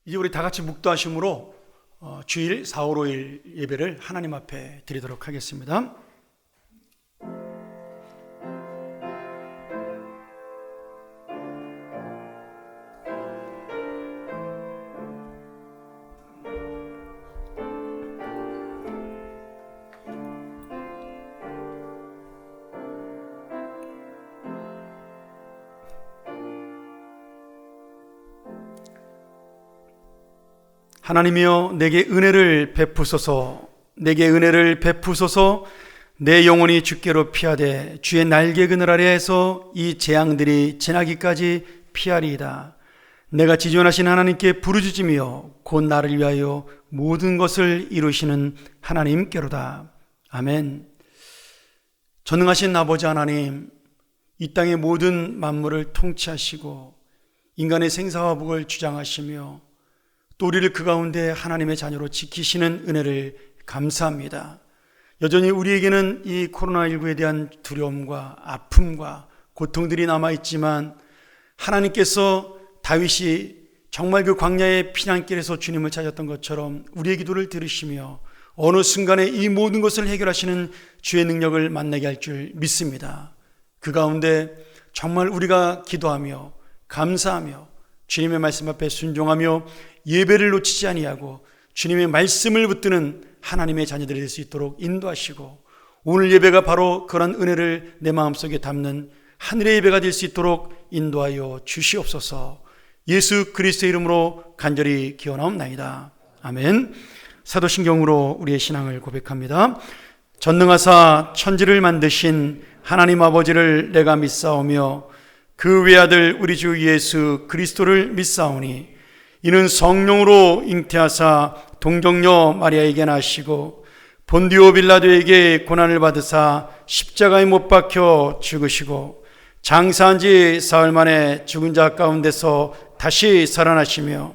이제 우리 다 같이 묵도하심으로 주일 4, 5, 5일 예배를 하나님 앞에 드리도록 하겠습니다. 하나님이여 내게 은혜를 베푸소서, 내게 은혜를 베푸소서. 내 영혼이 주께로 피하되 주의 날개 그늘 아래에서 이 재앙들이 지나기까지 피하리이다. 내가 지존하신 하나님께 부르짖으며 곧 나를 위하여 모든 것을 이루시는 하나님께로다. 아멘. 전능하신 아버지 하나님, 이 땅의 모든 만물을 통치하시고 인간의 생사와 복을 주장하시며 또 우리를 그 가운데 하나님의 자녀로 지키시는 은혜를 감사합니다. 여전히 우리에게는 이 코로나19에 대한 두려움과 아픔과 고통들이 남아있지만 하나님께서 다윗이 정말 그 광야의 피난길에서 주님을 찾았던 것처럼 우리의 기도를 들으시며 어느 순간에 이 모든 것을 해결하시는 주의 능력을 만나게 할 줄 믿습니다. 그 가운데 정말 우리가 기도하며 감사하며 주님의 말씀 앞에 순종하며 예배를 놓치지 아니하고 주님의 말씀을 붙드는 하나님의 자녀들이 될 수 있도록 인도하시고 오늘 예배가 바로 그런 은혜를 내 마음속에 담는 하늘의 예배가 될 수 있도록 인도하여 주시옵소서. 예수 그리스도의 이름으로 간절히 기원하옵나이다. 아멘. 사도신경으로 우리의 신앙을 고백합니다. 전능하사 천지를 만드신 하나님 아버지를 내가 믿사오며 그 외아들 우리 주 예수 그리스도를 믿사오니 이는 성령으로 잉태하사 동정녀 마리아에게 나시고 본디오 빌라도에게 고난을 받으사 십자가에 못 박혀 죽으시고 장사한 지 사흘 만에 죽은 자 가운데서 다시 살아나시며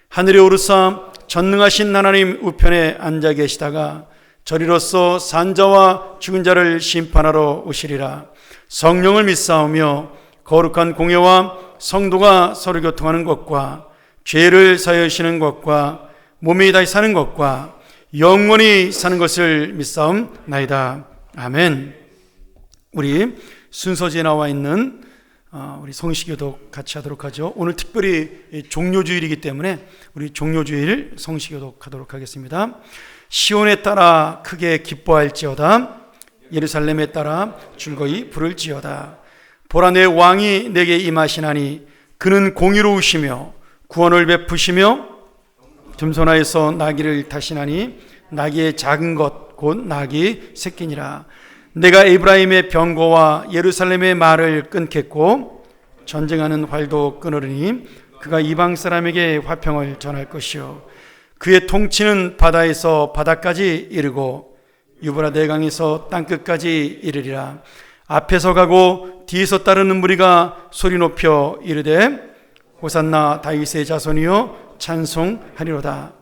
하늘에 오르사 전능하신 하나님 우편에 앉아 계시다가 저리로서 산자와 죽은 자를 심판하러 오시리라. 성령을 믿사오며 거룩한 공예와 성도가 서로 교통하는 것과 죄를 사하시는 것과 몸이 다시 사는 것과 영원히 사는 것을 믿사옵나이다. 아멘. 우리 순서지에 나와 있는 우리 성시교독 같이 하도록 하죠. 오늘 특별히 종료주일이기 때문에 우리 종료주일 성시교독 하도록 하겠습니다. 시온에 따라 크게 기뻐할지어다. 예루살렘에 따라 즐거이 부를지어다. 보라 내 왕이 내게 임하시나니 그는 공의로우시며 구원을 베푸시며 듬소나에서 나귀를 타시나니 나귀의 작은 것 곧 나귀 새끼니라. 내가 에브라임의 병거와 예루살렘의 말을 끊겠고 전쟁하는 활도 끊으리니 그가 이방 사람에게 화평을 전할 것이요 그의 통치는 바다에서 바다까지 이르고 유브라데 강에서 땅끝까지 이르리라. 앞에서 가고 뒤에서 따르는 무리가 소리 높여 이르되 호산나 다윗의 자손이여 찬송하리로다.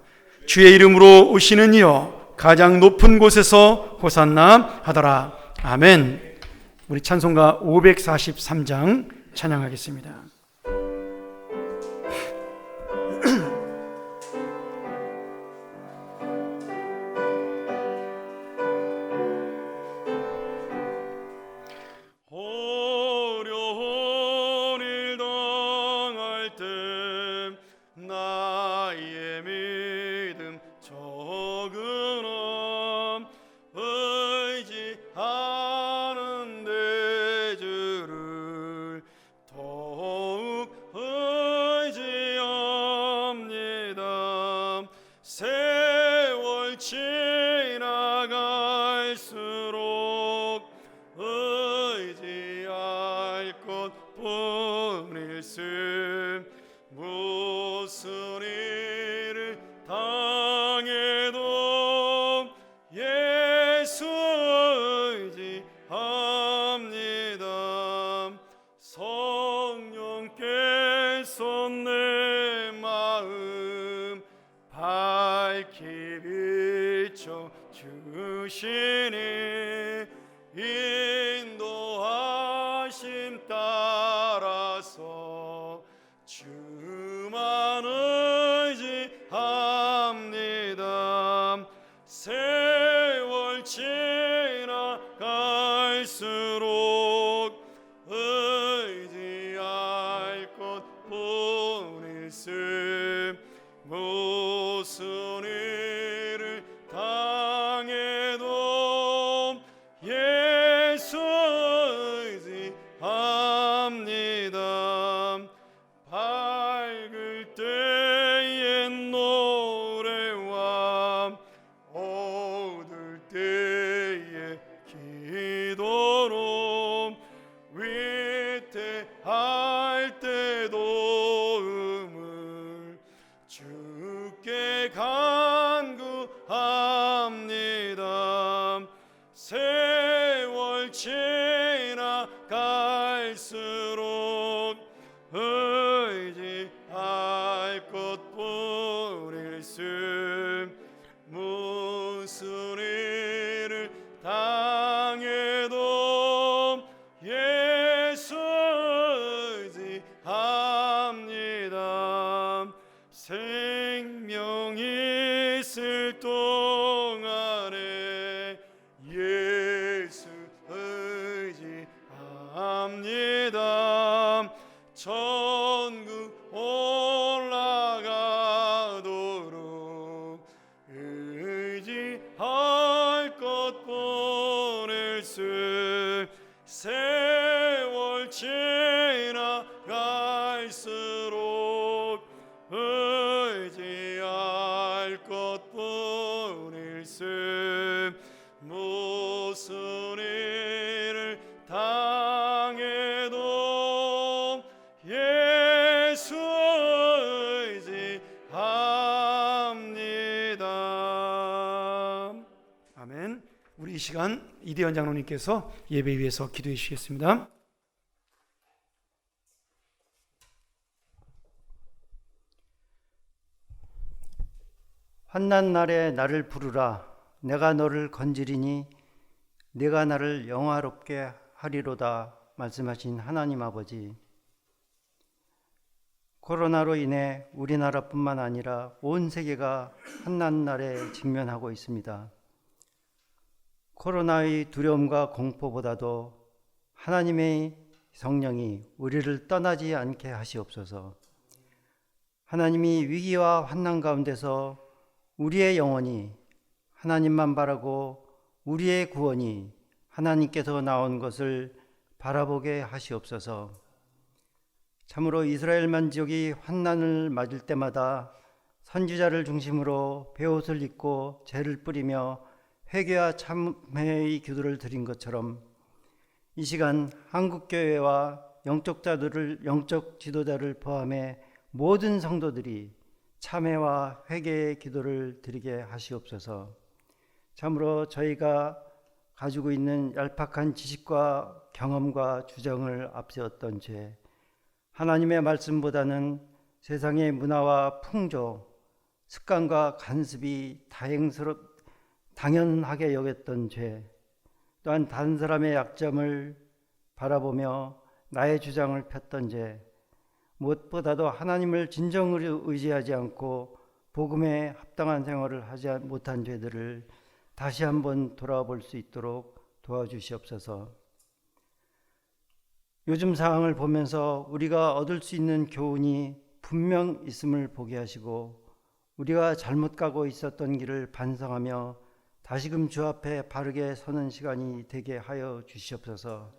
주의 이름으로 오시는 이여 가장 높은 곳에서 호산나 하더라. 아멘. 우리 찬송가 543장 찬양하겠습니다. 세월 지나갈수록 의지할 것뿐일세. 무슨 일을 당해도 예수 의지합니다. 성령께서 내 마음 밝히 비춰 주시니 인도하심 따라서 주만 의지 지나갈수록 의지할 것뿐일세. 무슨 일을 당해도 예수 의지합니다. 생명이 있을 동안에 예수 의지합니다. 천국 올라가도록 의지할 것뿐일세. 세월 지나갈수록 의지할 것뿐일세. 무슨 일을 당해도 예수 의지합니다. 아멘. 우리 이 시간 이대현 장로님께서 예배 위에서 기도해 주시겠습니다. 환난 날에 나를 부르라. 내가 너를 건지리니 내가 나를 영화롭게 하리로다 말씀하신 하나님 아버지, 코로나로 인해 우리나라뿐만 아니라 온 세계가 환난 날에 직면하고 있습니다. 코로나의 두려움과 공포보다도 하나님의 성령이 우리를 떠나지 않게 하시옵소서. 하나님이 위기와 환난 가운데서 우리의 영혼이 하나님만 바라고 우리의 구원이 하나님께서 나온 것을 바라보게 하시옵소서. 참으로 이스라엘 만족이 환난을 맞을 때마다 선지자를 중심으로 베옷을 입고 죄를 뿌리며 회개와 참회의 기도를 드린 것처럼 이 시간 한국교회와 영적 지도자를 포함해 모든 성도들이 참회와 회개의 기도를 드리게 하시옵소서. 참으로 저희가 가지고 있는 얄팍한 지식과 경험과 주장을 앞세웠던 죄, 하나님의 말씀보다는 세상의 문화와 풍조, 습관과 간습이 당연하게 여겼던 죄, 또한 다른 사람의 약점을 바라보며 나의 주장을 폈던 죄, 무엇보다도 하나님을 진정으로 의지하지 않고 복음에 합당한 생활을 하지 못한 죄들을 다시 한번 돌아볼 수 있도록 도와주시옵소서. 요즘 상황을 보면서 우리가 얻을 수 있는 교훈이 분명 있음을 보게 하시고 우리가 잘못 가고 있었던 길을 반성하며 다시금 주 앞에 바르게 서는 시간이 되게 하여 주시옵소서.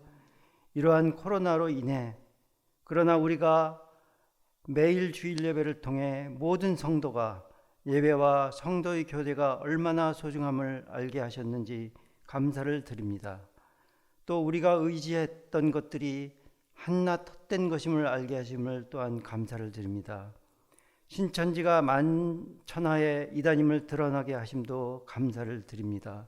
이러한 코로나로 인해 그러나 우리가 매일 주일 예배를 통해 모든 성도가 예배와 성도의 교대가 얼마나 소중함을 알게 하셨는지 감사를 드립니다. 또 우리가 의지했던 것들이 한낱 헛된 것임을 알게 하심을 또한 감사를 드립니다. 신천지가 만천하의 이단임을 드러나게 하심도 감사를 드립니다.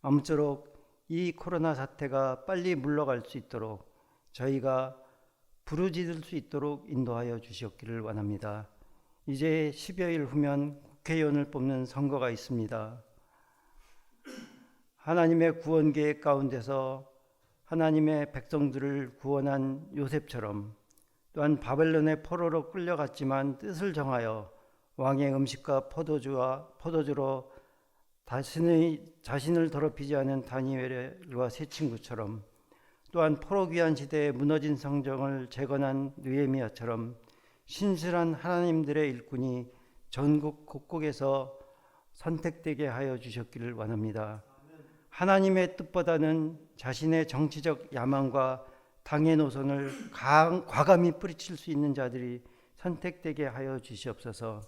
아무쪼록 이 코로나 사태가 빨리 물러갈 수 있도록 저희가 부르짖을 수 있도록 인도하여 주시옵기를 원합니다. 이제 10여일 후면 국회의원을 뽑는 선거가 있습니다. 하나님의 구원 계획 가운데서 하나님의 백성들을 구원한 요셉처럼 또한 바벨론의 포로로 끌려갔지만 뜻을 정하여 왕의 음식과 포도주로 자신을 더럽히지 않은 다니엘과 세 친구처럼 또한 포로 귀환 시대에 무너진 성정을 재건한 느헤미야처럼 신실한 하나님들의 일꾼이 전국 곳곳에서 선택되게 하여 주셨기를 원합니다. 하나님의 뜻보다는 자신의 정치적 야망과 당의 노선을 과감히 뿌리칠 수 있는 자들이 선택되게 하여 주시옵소서.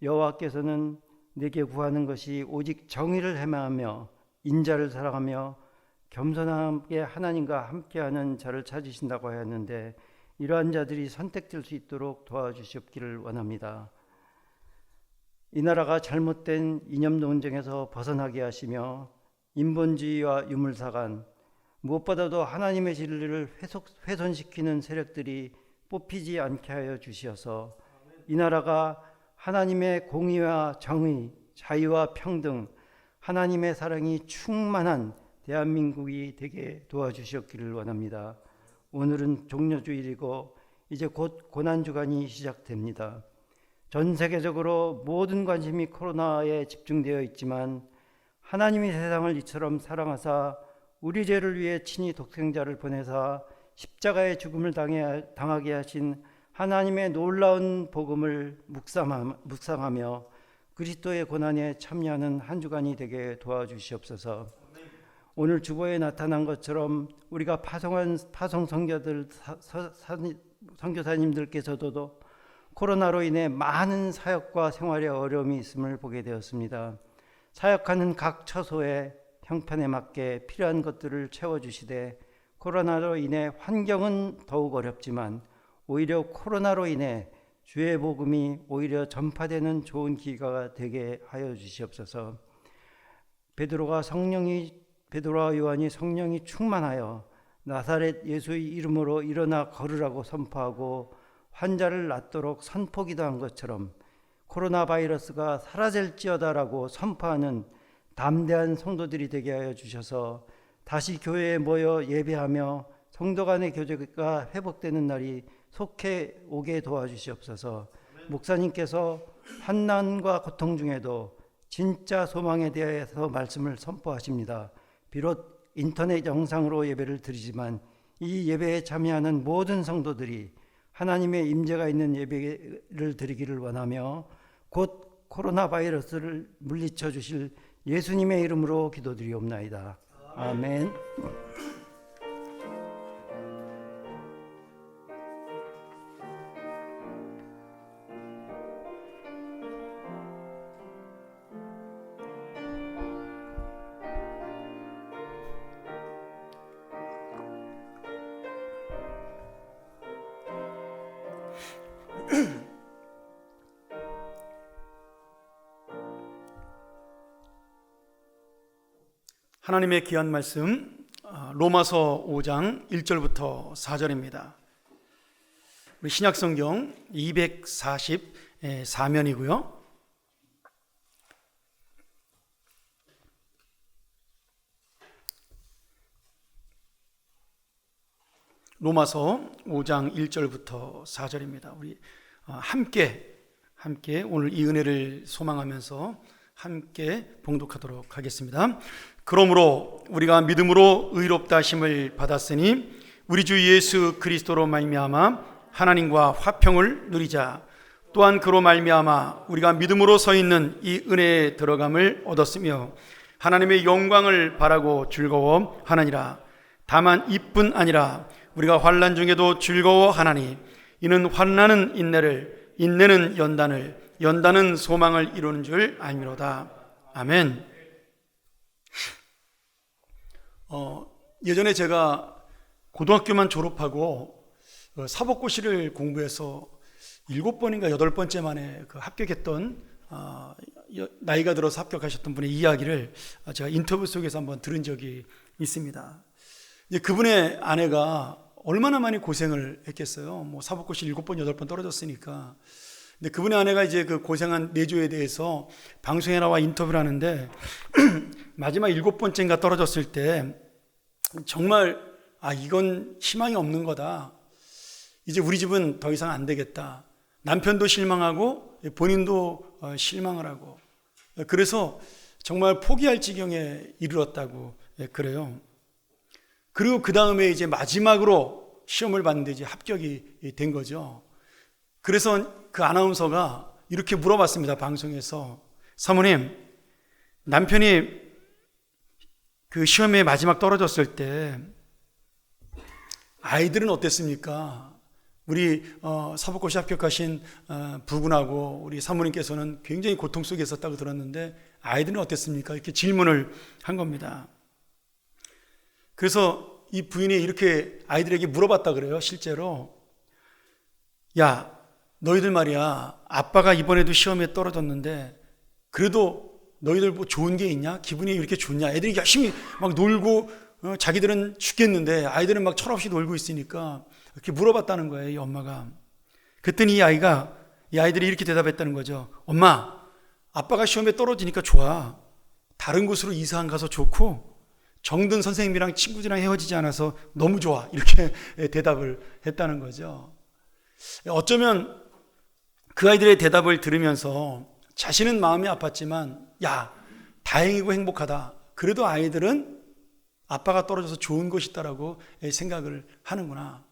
여호와께서는 내게 구하는 것이 오직 정의를 행하며 인자를 사랑하며 겸손하게 하나님과 함께하는 자를 찾으신다고 하였는데 이러한 자들이 선택될 수 있도록 도와주시옵기를 원합니다. 이 나라가 잘못된 이념 논쟁에서 벗어나게 하시며 인본주의와 유물사관, 무엇보다도 하나님의 진리를 훼손시키는 세력들이 뽑히지 않게 하여 주시어서 이 나라가 하나님의 공의와 정의, 자유와 평등, 하나님의 사랑이 충만한 대한민국이 되게 도와주셨기를 원합니다. 오늘은 종료주일이고 이제 곧 고난주간이 시작됩니다. 전 세계적으로 모든 관심이 코로나에 집중되어 있지만 하나님이 세상을 이처럼 사랑하사 우리 죄를 위해 친히 독생자를 보내사 십자가의 죽음을 당하게 하신 하나님의 놀라운 복음을 묵상하며 그리스도의 고난에 참여하는 한 주간이 되게 도와주시옵소서. 오늘 주보에 나타난 것처럼 우리가 파송한 파송 선교사님들께서도 코로나로 인해 많은 사역과 생활에 어려움이 있음을 보게 되었습니다. 사역하는 각 처소에 형편에 맞게 필요한 것들을 채워주시되 코로나로 인해 환경은 더욱 어렵지만 오히려 코로나로 인해 주의 복음이 오히려 전파되는 좋은 기회가 되게 하여 주시옵소서. 베드로와 요한이 성령이 충만하여 나사렛 예수의 이름으로 일어나 걸으라고 선포하고 환자를 낫도록 선포기도한 것처럼 코로나 바이러스가 사라질지어다라고 선포하는 담대한 성도들이 되게 하여 주셔서 다시 교회에 모여 예배하며 성도 간의 교제가 회복되는 날이 속해 오게 도와주시옵소서. 목사님께서 환난과 고통 중에도 진짜 소망에 대해서 말씀을 선포하십니다. 비록 인터넷 영상으로 예배를 드리지만 이 예배에 참여하는 모든 성도들이 하나님의 임재가 있는 예배를 드리기를 원하며 곧 코로나 바이러스를 물리쳐 주실 예수님의 이름으로 기도드리옵나이다. 아멘. 하나님의 귀한 말씀 로마서 5장 1절부터 4절입니다. 우리 신약성경 244면이고요. 로마서 5장 1절부터 4절입니다. 우리 함께 오늘 이 은혜를 소망하면서 함께 봉독하도록 하겠습니다. 그러므로 우리가 믿음으로 의롭다 하심을 받았으니 우리 주 예수 그리스도로 말미암아 하나님과 화평을 누리자. 또한 그로 말미암아 우리가 믿음으로 서 있는 이 은혜에 들어감을 얻었으며 하나님의 영광을 바라고 즐거워하느니라. 다만 이뿐 아니라 우리가 환난 중에도 즐거워하나니 이는 환난은 인내를, 인내는 연단을, 연단은 소망을 이루는 줄 알미로다. 아멘. 예전에 제가 고등학교만 졸업하고 사법고시를 공부해서 7번인가 8번째 만에 합격했던 나이가 들어서 합격하셨던 분의 이야기를 제가 인터뷰 속에서 한번 들은 적이 있습니다. 그분의 아내가 얼마나 많이 고생을 했겠어요. 사법고시 7번, 8번 떨어졌으니까. 근데 그분의 아내가 이제 그 고생한 내조에 대해서 방송에 나와 인터뷰를 하는데 마지막 7번째인가 떨어졌을 때 정말 이건 희망이 없는 거다. 이제 우리 집은 더 이상 안 되겠다. 남편도 실망하고 본인도 실망을 하고 그래서 정말 포기할 지경에 이르렀다고 그래요. 그리고 그 다음에 이제 마지막으로 시험을 봤는데 이제 합격이 된 거죠. 그래서 그 아나운서가 이렇게 물어봤습니다. 방송에서. 사모님, 남편이 그 시험에 마지막 떨어졌을 때 아이들은 어땠습니까? 우리 사법고시 합격하신 부군하고 우리 사모님께서는 굉장히 고통 속에 있었다고 들었는데 아이들은 어땠습니까? 이렇게 질문을 한 겁니다. 그래서 이 부인이 이렇게 아이들에게 물어봤다 그래요. 실제로. 야, 너희들 말이야, 아빠가 이번에도 시험에 떨어졌는데 그래도 너희들 뭐 좋은 게 있냐? 기분이 이렇게 좋냐? 애들이 열심히 막 놀고 자기들은 죽겠는데 아이들은 막 철없이 놀고 있으니까 이렇게 물어봤다는 거예요, 이 엄마가. 그랬더니 이 아이들이 이렇게 대답했다는 거죠. 엄마, 아빠가 시험에 떨어지니까 좋아. 다른 곳으로 이사 안 가서 좋고 정든 선생님이랑 친구들이랑 헤어지지 않아서 너무 좋아. 이렇게 대답을 했다는 거죠. 어쩌면 그 아이들의 대답을 들으면서 자신은 마음이 아팠지만 야, 다행이고 행복하다. 그래도 아이들은 아빠가 떨어져서 좋은 곳이 있다라고 생각을 하는구나.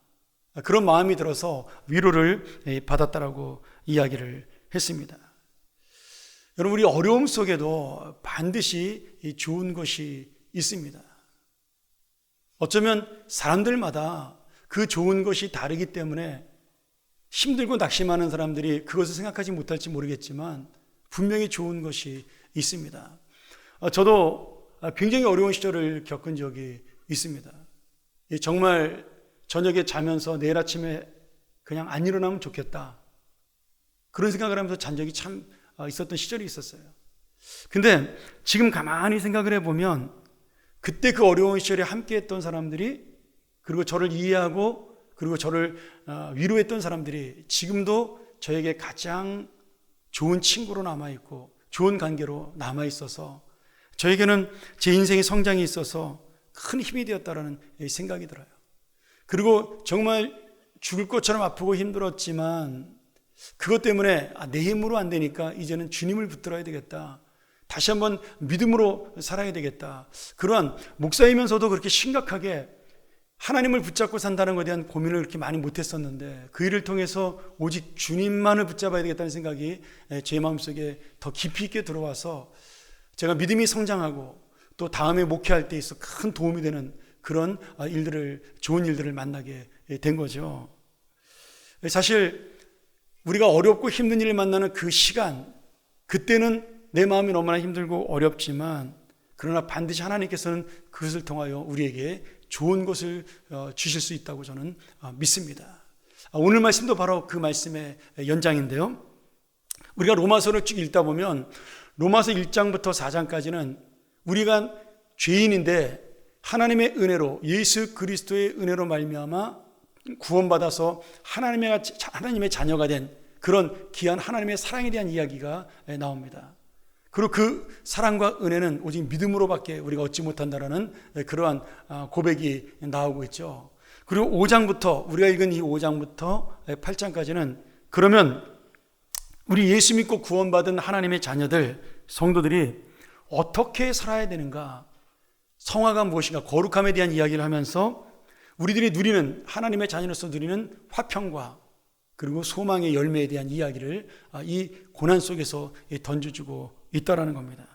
그런 마음이 들어서 위로를 받았다라고 이야기를 했습니다. 여러분, 우리 어려움 속에도 반드시 좋은 것이 있습니다. 어쩌면 사람들마다 그 좋은 것이 다르기 때문에 힘들고 낙심하는 사람들이 그것을 생각하지 못할지 모르겠지만 분명히 좋은 것이 있습니다. 저도 굉장히 어려운 시절을 겪은 적이 있습니다. 정말 저녁에 자면서 내일 아침에 그냥 안 일어나면 좋겠다, 그런 생각을 하면서 잔 적이 참 있었던 시절이 있었어요. 근데 지금 가만히 생각을 해보면 그때 그 어려운 시절에 함께했던 사람들이, 그리고 저를 이해하고 그리고 저를 위로했던 사람들이 지금도 저에게 가장 좋은 친구로 남아있고 좋은 관계로 남아있어서 저에게는 제 인생의 성장이 있어서 큰 힘이 되었다라는 생각이 들어요. 그리고 정말 죽을 것처럼 아프고 힘들었지만 그것 때문에 내 힘으로 안 되니까 이제는 주님을 붙들어야 되겠다, 다시 한번 믿음으로 살아야 되겠다, 그러한 목사이면서도 그렇게 심각하게 하나님을 붙잡고 산다는 것에 대한 고민을 그렇게 많이 못했었는데 그 일을 통해서 오직 주님만을 붙잡아야 되겠다는 생각이 제 마음속에 더 깊이 있게 들어와서 제가 믿음이 성장하고 또 다음에 목회할 때 있어 큰 도움이 되는 그런 좋은 일들을 만나게 된 거죠. 사실 우리가 어렵고 힘든 일을 만나는 그 시간, 그때는 내 마음이 너무나 힘들고 어렵지만 그러나 반드시 하나님께서는 그것을 통하여 우리에게 좋은 것을 주실 수 있다고 저는 믿습니다. 오늘 말씀도 바로 그 말씀의 연장인데요. 우리가 로마서를 쭉 읽다 보면 로마서 1장부터 4장까지는 우리가 죄인인데 하나님의 은혜로, 예수 그리스도의 은혜로 말미암아 구원받아서 하나님의 자녀가 된 그런 귀한 하나님의 사랑에 대한 이야기가 나옵니다. 그리고 그 사랑과 은혜는 오직 믿음으로밖에 우리가 얻지 못한다라는 그러한 고백이 나오고 있죠. 그리고 5장부터, 우리가 읽은 이 5장부터 8장까지는 그러면 우리 예수 믿고 구원받은 하나님의 자녀들, 성도들이 어떻게 살아야 되는가, 성화가 무엇인가, 거룩함에 대한 이야기를 하면서 우리들이 누리는, 하나님의 자녀로서 누리는 화평과 그리고 소망의 열매에 대한 이야기를 이 고난 속에서 던져주고 있다라는 겁니다.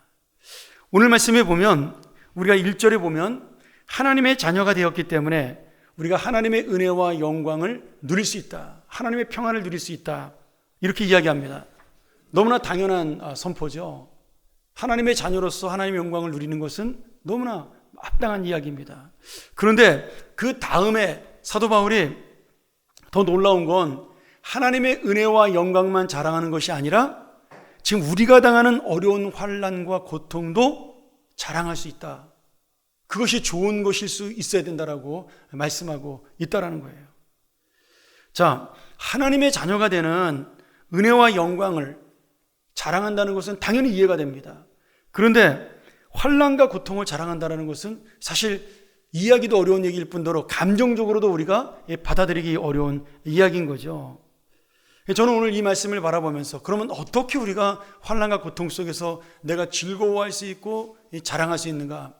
오늘 말씀에 보면 우리가 1절에 보면 하나님의 자녀가 되었기 때문에 우리가 하나님의 은혜와 영광을 누릴 수 있다, 하나님의 평안을 누릴 수 있다, 이렇게 이야기합니다. 너무나 당연한 선포죠. 하나님의 자녀로서 하나님의 영광을 누리는 것은 너무나 합당한 이야기입니다. 그런데 그 다음에 사도 바울이 더 놀라운 건 하나님의 은혜와 영광만 자랑하는 것이 아니라 지금 우리가 당하는 어려운 환난과 고통도 자랑할 수 있다, 그것이 좋은 것일 수 있어야 된다라고 말씀하고 있다라는 거예요. 자, 하나님의 자녀가 되는 은혜와 영광을 자랑한다는 것은 당연히 이해가 됩니다. 그런데 환난과 고통을 자랑한다는 것은 사실 이해하기도 어려운 얘기일 뿐더러 감정적으로도 우리가 받아들이기 어려운 이야기인 거죠. 저는 오늘 이 말씀을 바라보면서 그러면 어떻게 우리가 환난과 고통 속에서 내가 즐거워할 수 있고 자랑할 수 있는가,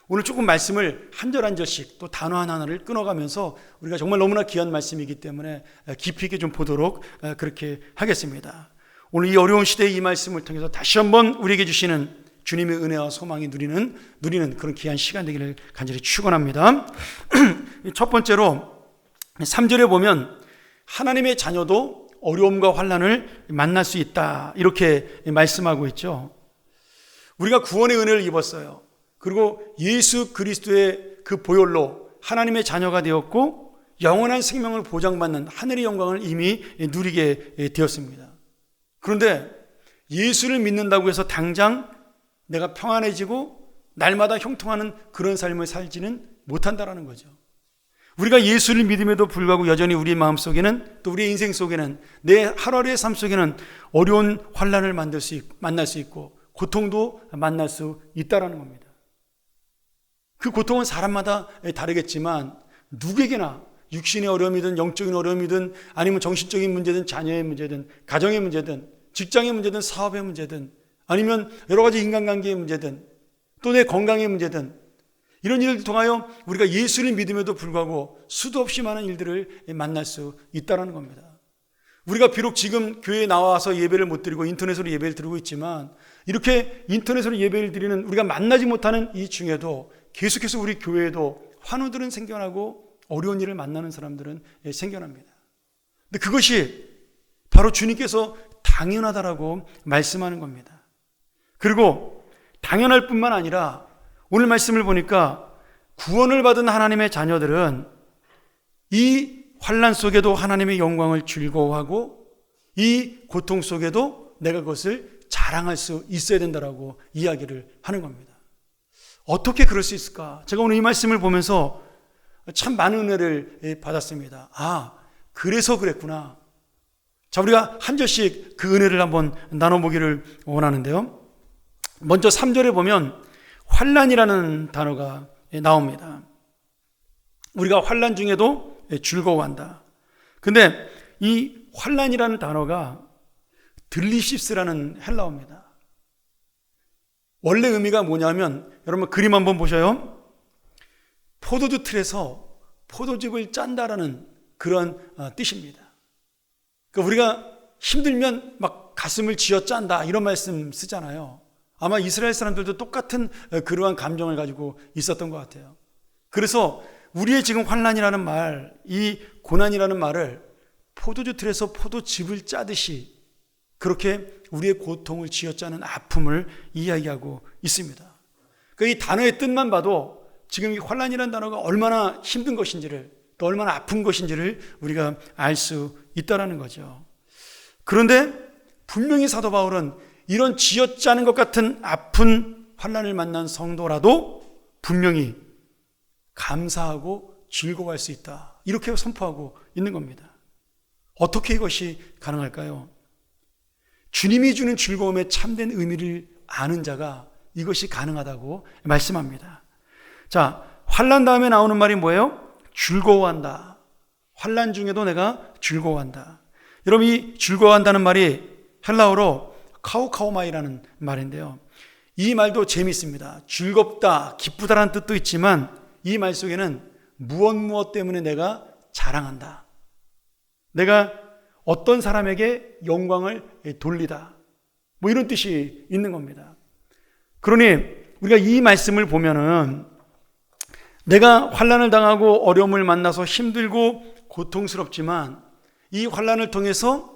오늘 조금 말씀을 한 절 한 절씩 또 단어 하나하나를 끊어가면서 우리가 정말 너무나 귀한 말씀이기 때문에 깊이 있게 좀 보도록 그렇게 하겠습니다. 오늘 이 어려운 시대에 이 말씀을 통해서 다시 한번 우리에게 주시는 주님의 은혜와 소망이 누리는 그런 귀한 시간 되기를 간절히 축원합니다. 첫 번째로 3절에 보면 하나님의 자녀도 어려움과 환난을 만날 수 있다, 이렇게 말씀하고 있죠. 우리가 구원의 은혜를 입었어요. 그리고 예수 그리스도의 그 보혈로 하나님의 자녀가 되었고 영원한 생명을 보장받는 하늘의 영광을 이미 누리게 되었습니다. 그런데 예수를 믿는다고 해서 당장 내가 평안해지고 날마다 형통하는 그런 삶을 살지는 못한다라는 거죠. 우리가 예수를 믿음에도 불구하고 여전히 우리 마음속에는, 또 우리의 인생 속에는, 내 하루하루의 삶 속에는 어려운 환난을 만날 수 있고 고통도 만날 수 있다라는 겁니다. 그 고통은 사람마다 다르겠지만 누구에게나 육신의 어려움이든 영적인 어려움이든 아니면 정신적인 문제든 자녀의 문제든 가정의 문제든 직장의 문제든 사업의 문제든 아니면 여러 가지 인간관계의 문제든 또 내 건강의 문제든 이런 일을 통하여 우리가 예수를 믿음에도 불구하고 수도 없이 많은 일들을 만날 수 있다는 겁니다. 우리가 비록 지금 교회에 나와서 예배를 못 드리고 인터넷으로 예배를 드리고 있지만 이렇게 인터넷으로 예배를 드리는 우리가 만나지 못하는 이 중에도 계속해서 우리 교회에도 환우들은 생겨나고 어려운 일을 만나는 사람들은 생겨납니다. 근데 그것이 바로 주님께서 당연하다라고 말씀하는 겁니다. 그리고 당연할 뿐만 아니라 오늘 말씀을 보니까 구원을 받은 하나님의 자녀들은 이 환난 속에도 하나님의 영광을 즐거워하고 이 고통 속에도 내가 그것을 자랑할 수 있어야 된다라고 이야기를 하는 겁니다. 어떻게 그럴 수 있을까? 제가 오늘 이 말씀을 보면서 참 많은 은혜를 받았습니다. 아, 그래서 그랬구나. 자, 우리가 한 절씩 그 은혜를 한번 나눠보기를 원하는데요. 먼저 3절에 보면 환난이라는 단어가 나옵니다. 우리가 환난 중에도 즐거워한다. 근데 이 환난이라는 단어가 들리시스라는 헬라어입니다. 원래 의미가 뭐냐면 여러분 그림 한번 보셔요. 포도주 틀에서 포도즙을 짠다라는 그런 뜻입니다. 그러니까 우리가 힘들면 막 가슴을 쥐어 짠다 이런 말씀 쓰잖아요. 아마 이스라엘 사람들도 똑같은 그러한 감정을 가지고 있었던 것 같아요. 그래서 우리의 지금 환난이라는 말, 이 고난이라는 말을 포도주 틀에서 포도즙을 짜듯이 그렇게 우리의 고통을 쥐어짜는 아픔을 이야기하고 있습니다. 그러니까 이 단어의 뜻만 봐도 지금 이 환난이라는 단어가 얼마나 힘든 것인지를 또 얼마나 아픈 것인지를 우리가 알 수 있다는 거죠. 그런데 분명히 사도 바울은 이런 쥐어짜는 것 같은 아픈 환난을 만난 성도라도 분명히 감사하고 즐거워할 수 있다. 이렇게 선포하고 있는 겁니다. 어떻게 이것이 가능할까요? 주님이 주는 즐거움의 참된 의미를 아는 자가 이것이 가능하다고 말씀합니다. 자, 환난 다음에 나오는 말이 뭐예요? 즐거워한다. 환난 중에도 내가 즐거워한다. 여러분 이 즐거워한다는 말이 헬라어로 카우카우마이라는 말인데요. 이 말도 재미있습니다. 즐겁다, 기쁘다라는 뜻도 있지만 이 말 속에는 무엇 때문에 내가 자랑한다. 내가 어떤 사람에게 영광을 돌리다. 뭐 이런 뜻이 있는 겁니다. 그러니 우리가 이 말씀을 보면은 내가 환난을 당하고 어려움을 만나서 힘들고 고통스럽지만 이 환난을 통해서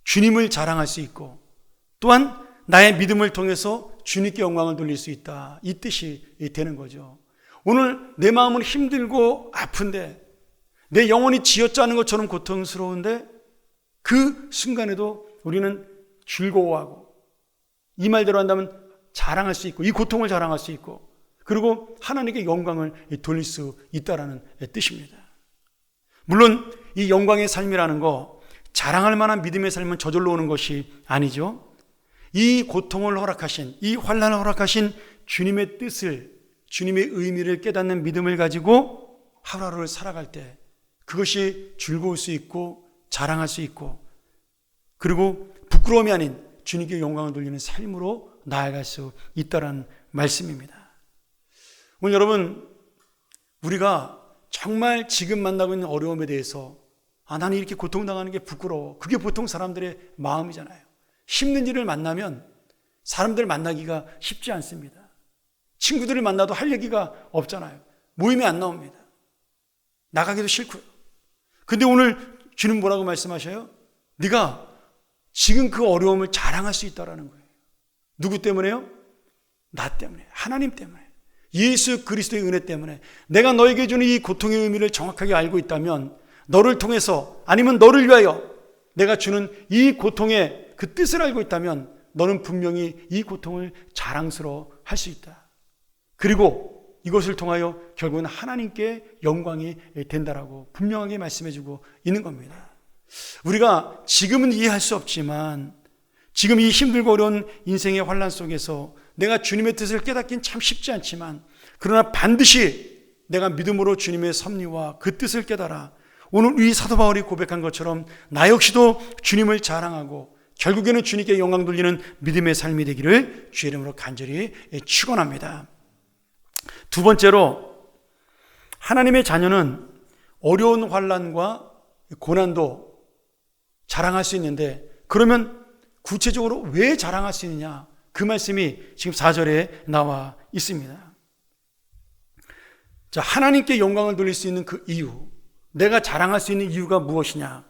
주님을 자랑할 수 있고 또한 나의 믿음을 통해서 주님께 영광을 돌릴 수 있다. 이 뜻이 되는 거죠. 오늘 내 마음은 힘들고 아픈데 내 영혼이 쥐어짜는 것처럼 고통스러운데 그 순간에도 우리는 즐거워하고 이 말대로 한다면 자랑할 수 있고 이 고통을 자랑할 수 있고 그리고 하나님께 영광을 돌릴 수 있다라는 뜻입니다. 물론 이 영광의 삶이라는 거 자랑할 만한 믿음의 삶은 저절로 오는 것이 아니죠. 이 고통을 허락하신 이 환난을 허락하신 주님의 뜻을 주님의 의미를 깨닫는 믿음을 가지고 하루하루를 살아갈 때 그것이 즐거울 수 있고 자랑할 수 있고 그리고 부끄러움이 아닌 주님께 영광을 돌리는 삶으로 나아갈 수 있다는 말씀입니다. 오늘 여러분 우리가 정말 지금 만나고 있는 어려움에 대해서 나는 이렇게 고통당하는 게 부끄러워. 그게 보통 사람들의 마음이잖아요. 힘든 일을 만나면 사람들 만나기가 쉽지 않습니다. 친구들을 만나도 할 얘기가 없잖아요. 모임에 안 나옵니다. 나가기도 싫고요. 근데 오늘 주님 뭐라고 말씀하셔요? 네가 지금 그 어려움을 자랑할 수 있다라는 거예요. 누구 때문에요? 나 때문에, 하나님 때문에, 예수 그리스도의 은혜 때문에 내가 너에게 주는 이 고통의 의미를 정확하게 알고 있다면 너를 통해서 아니면 너를 위하여 내가 주는 이 고통의 그 뜻을 알고 있다면 너는 분명히 이 고통을 자랑스러워 할 수 있다. 그리고 이것을 통하여 결국은 하나님께 영광이 된다라고 분명하게 말씀해주고 있는 겁니다. 우리가 지금은 이해할 수 없지만 지금 이 힘들고 어려운 인생의 환난 속에서 내가 주님의 뜻을 깨닫긴 참 쉽지 않지만 그러나 반드시 내가 믿음으로 주님의 섭리와 그 뜻을 깨달아 오늘 이 사도 바울이 고백한 것처럼 나 역시도 주님을 자랑하고 결국에는 주님께 영광 돌리는 믿음의 삶이 되기를 주의 이름으로 간절히 축원합니다. 두 번째로 하나님의 자녀는 어려운 환난과 고난도 자랑할 수 있는데 그러면 구체적으로 왜 자랑할 수 있느냐? 그 말씀이 지금 4절에 나와 있습니다. 자, 하나님께 영광을 돌릴 수 있는 그 이유, 내가 자랑할 수 있는 이유가 무엇이냐?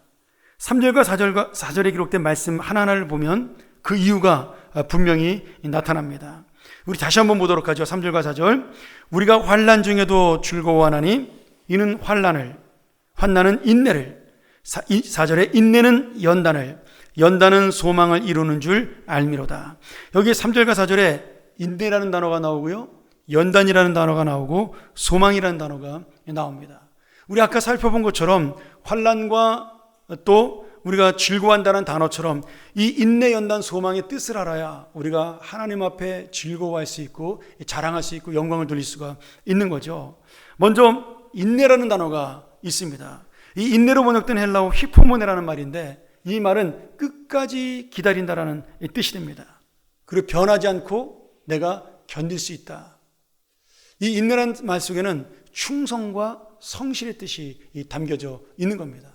3절과 4절에 기록된 말씀 하나하나를 보면 그 이유가 분명히 나타납니다. 우리 다시 한번 보도록 하죠. 3절과 4절. 우리가 환난 중에도 즐거워하나니 이는 환난은 인내를, 4절에 인내는 연단은 소망을 이루는 줄 알미로다. 여기 3절과 4절에 인내라는 단어가 나오고요, 연단이라는 단어가 나오고 소망이라는 단어가 나옵니다. 우리 아까 살펴본 것처럼 환난과 또 우리가 즐거워한다는 단어처럼 이 인내, 연단, 소망의 뜻을 알아야 우리가 하나님 앞에 즐거워할 수 있고 자랑할 수 있고 영광을 돌릴 수가 있는 거죠. 먼저 인내라는 단어가 있습니다. 이 인내로 번역된 헬라어 히포모네라는 말인데 이 말은 끝까지 기다린다라는 뜻이 됩니다. 그리고 변하지 않고 내가 견딜 수 있다. 이 인내라는 말 속에는 충성과 성실의 뜻이 담겨져 있는 겁니다.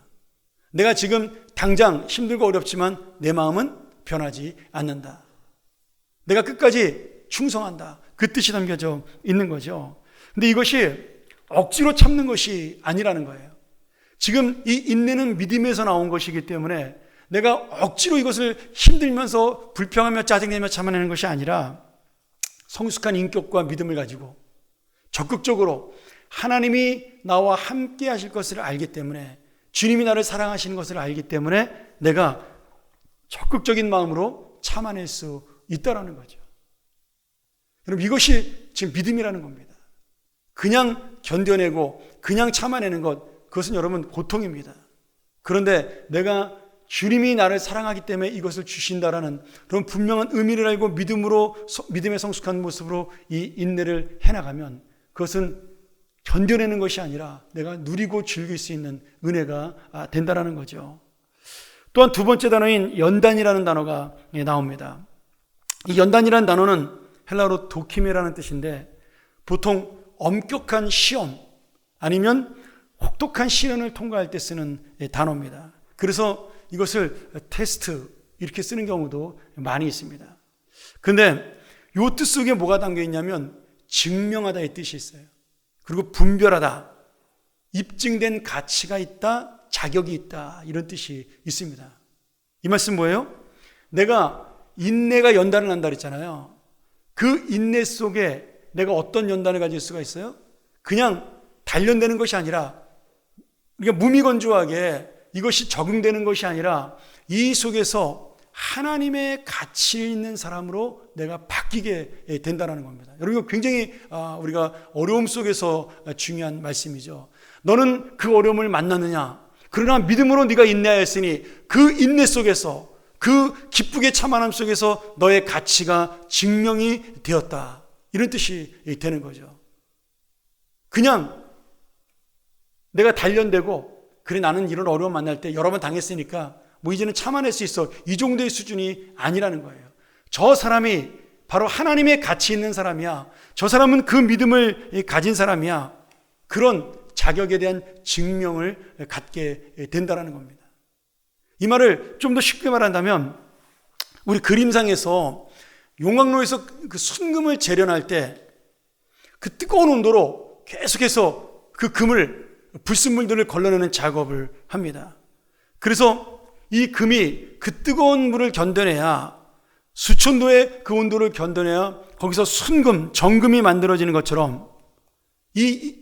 내가 지금 당장 힘들고 어렵지만 내 마음은 변하지 않는다. 내가 끝까지 충성한다. 그 뜻이 담겨져 있는 거죠. 근데 이것이 억지로 참는 것이 아니라는 거예요. 지금 이 인내는 믿음에서 나온 것이기 때문에 내가 억지로 이것을 힘들면서 불평하며 짜증내며 참아내는 것이 아니라 성숙한 인격과 믿음을 가지고 적극적으로 하나님이 나와 함께 하실 것을 알기 때문에, 주님이 나를 사랑하시는 것을 알기 때문에 내가 적극적인 마음으로 참아낼 수 있다라는 거죠. 여러분, 이것이 지금 믿음이라는 겁니다. 그냥 견뎌내고 그냥 참아내는 것, 그것은 여러분 고통입니다. 그런데 내가 주님이 나를 사랑하기 때문에 이것을 주신다라는 그런 분명한 의미를 알고 믿음의 성숙한 모습으로 이 인내를 해나가면 그것은 견뎌내는 것이 아니라 내가 누리고 즐길 수 있는 은혜가 된다라는 거죠. 또한 두 번째 단어인 연단이라는 단어가 나옵니다. 이 연단이라는 단어는 헬라어로 도키메라는 뜻인데 보통 엄격한 시험 아니면 혹독한 시련을 통과할 때 쓰는 단어입니다. 그래서 이것을 테스트 이렇게 쓰는 경우도 많이 있습니다. 그런데 이 뜻 속에 뭐가 담겨 있냐면 증명하다의 뜻이 있어요. 그리고 분별하다, 입증된 가치가 있다, 자격이 있다, 이런 뜻이 있습니다. 이 말씀 뭐예요? 내가 인내가 연단을 한다 그랬잖아요. 그 인내 속에 내가 어떤 연단을 가질 수가 있어요? 그냥 단련되는 것이 아니라 그러니까 무미건조하게 이것이 적응되는 것이 아니라 이 속에서 하나님의 가치 있는 사람으로 내가 바뀌게 된다는 겁니다. 여러분, 이거 굉장히 우리가 어려움 속에서 중요한 말씀이죠. 너는 그 어려움을 만났느냐? 그러나 믿음으로 네가 인내하였으니 그 인내 속에서, 그 기쁘게 참아남 속에서 너의 가치가 증명이 되었다. 이런 뜻이 되는 거죠. 그냥 내가 단련되고 그래 나는 이런 어려움 만날 때 여러 번 당했으니까 뭐 이제는 참아낼 수 있어, 이 정도의 수준이 아니라는 거예요. 저 사람이 바로 하나님의 가치 있는 사람이야. 저 사람은 그 믿음을 가진 사람이야. 그런 자격에 대한 증명을 갖게 된다는 겁니다. 이 말을 좀 더 쉽게 말한다면 우리 그림상에서 용광로에서 그 순금을 재련할 때 그 뜨거운 온도로 계속해서 그 금을, 불순물들을 걸러내는 작업을 합니다. 그래서 이 금이 그 뜨거운 물을 견뎌내야, 수천도의 그 온도를 견뎌내야 거기서 순금, 정금이 만들어지는 것처럼 이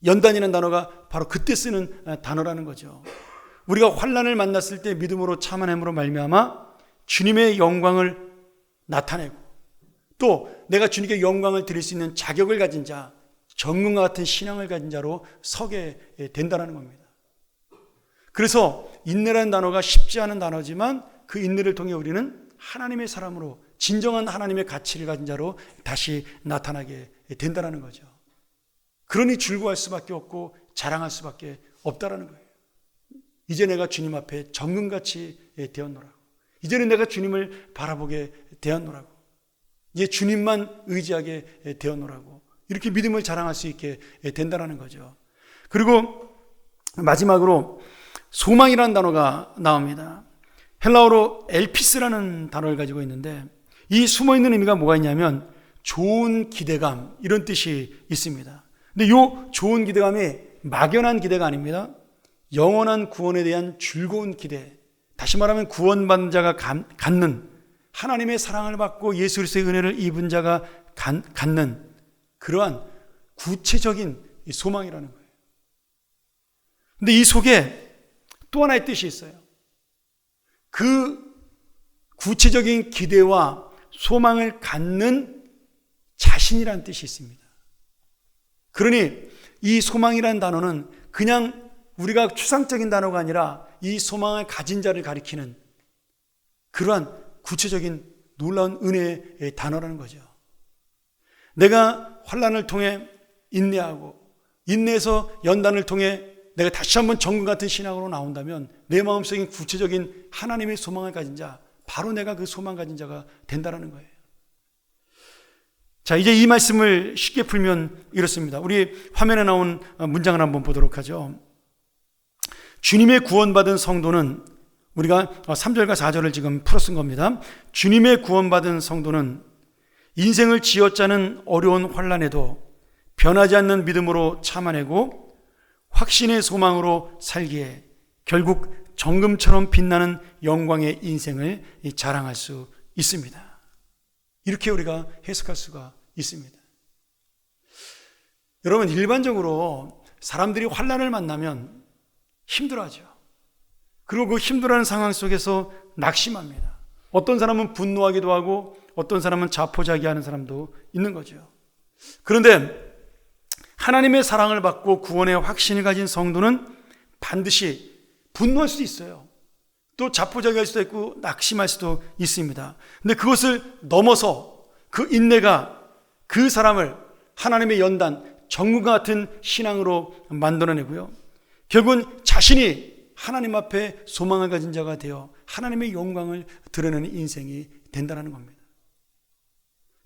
연단이라는 단어가 바로 그때 쓰는 단어라는 거죠. 우리가 환난을 만났을 때 믿음으로 참아냄으로 말미암아 주님의 영광을 나타내고 또 내가 주님께 영광을 드릴 수 있는 자격을 가진 자, 정금과 같은 신앙을 가진 자로 서게 된다는 겁니다. 그래서 인내라는 단어가 쉽지 않은 단어지만 그 인내를 통해 우리는 하나님의 사람으로, 진정한 하나님의 가치를 가진 자로 다시 나타나게 된다는 거죠. 그러니 즐거워할 수밖에 없고 자랑할 수밖에 없다라는 거예요. 이제 내가 주님 앞에 정금같이 되었노라고. 이제는 내가 주님을 바라보게 되었노라고. 이제 주님만 의지하게 되었노라고. 이렇게 믿음을 자랑할 수 있게 된다는 거죠. 그리고 마지막으로 소망이라는 단어가 나옵니다. 헬라어로 엘피스라는 단어를 가지고 있는데 이 숨어있는 의미가 뭐가 있냐면 좋은 기대감, 이런 뜻이 있습니다. 근데 이 좋은 기대감이 막연한 기대가 아닙니다. 영원한 구원에 대한 즐거운 기대, 다시 말하면 구원받는 자가 갖는, 하나님의 사랑을 받고 예수 그리스도의 은혜를 입은 자가 갖는 그러한 구체적인 소망이라는 거예요. 근데 이 속에 또 하나의 뜻이 있어요. 그 구체적인 기대와 소망을 갖는 자신이라는 뜻이 있습니다. 그러니 이 소망이라는 단어는 그냥 우리가 추상적인 단어가 아니라 이 소망을 가진 자를 가리키는 그러한 구체적인 놀라운 은혜의 단어라는 거죠. 내가 환난을 통해 인내하고 인내에서 연단을 통해 내가 다시 한번 정금 같은 신앙으로 나온다면 내 마음속에 구체적인 하나님의 소망을 가진 자, 바로 내가 그 소망 가진 자가 된다는 거예요. 자, 이제 이 말씀을 쉽게 풀면 이렇습니다. 우리 화면에 나온 문장을 한번 보도록 하죠. 주님의 구원받은 성도는, 우리가 3절과 4절을 지금 풀어 쓴 겁니다. 주님의 구원받은 성도는 인생을 쥐어짜는 어려운 환난에도 변하지 않는 믿음으로 참아내고 확신의 소망으로 살기에 결국 정금처럼 빛나는 영광의 인생을 자랑할 수 있습니다. 이렇게 우리가 해석할 수가 있습니다. 여러분, 일반적으로 사람들이 환난을 만나면 힘들어하죠. 그리고 그 힘들어하는 상황 속에서 낙심합니다. 어떤 사람은 분노하기도 하고 어떤 사람은 자포자기하는 사람도 있는 거죠. 그런데 하나님의 사랑을 받고 구원의 확신을 가진 성도는 반드시 분노할 수도 있어요. 또 자포자기할 수도 있고 낙심할 수도 있습니다. 근데 그것을 넘어서 그 인내가 그 사람을 하나님의 연단, 정금과 같은 신앙으로 만들어내고요. 결국은 자신이 하나님 앞에 소망을 가진 자가 되어 하나님의 영광을 드러내는 인생이 된다는 겁니다.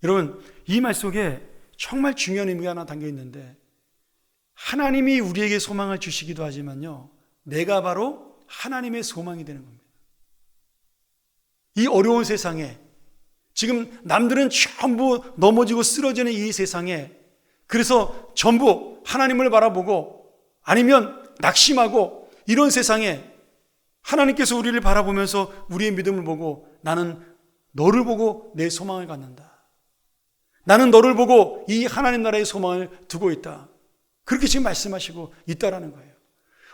여러분, 이 말 속에 정말 중요한 의미가 하나 담겨 있는데, 하나님이 우리에게 소망을 주시기도 하지만요, 내가 바로 하나님의 소망이 되는 겁니다. 이 어려운 세상에, 지금 남들은 전부 넘어지고 쓰러지는 이 세상에, 그래서 전부 하나님을 바라보고 아니면 낙심하고 이런 세상에 하나님께서 우리를 바라보면서 우리의 믿음을 보고 나는 너를 보고 내 소망을 갖는다. 나는 너를 보고 이 하나님 나라의 소망을 두고 있다. 그렇게 지금 말씀하시고 있다라는 거예요.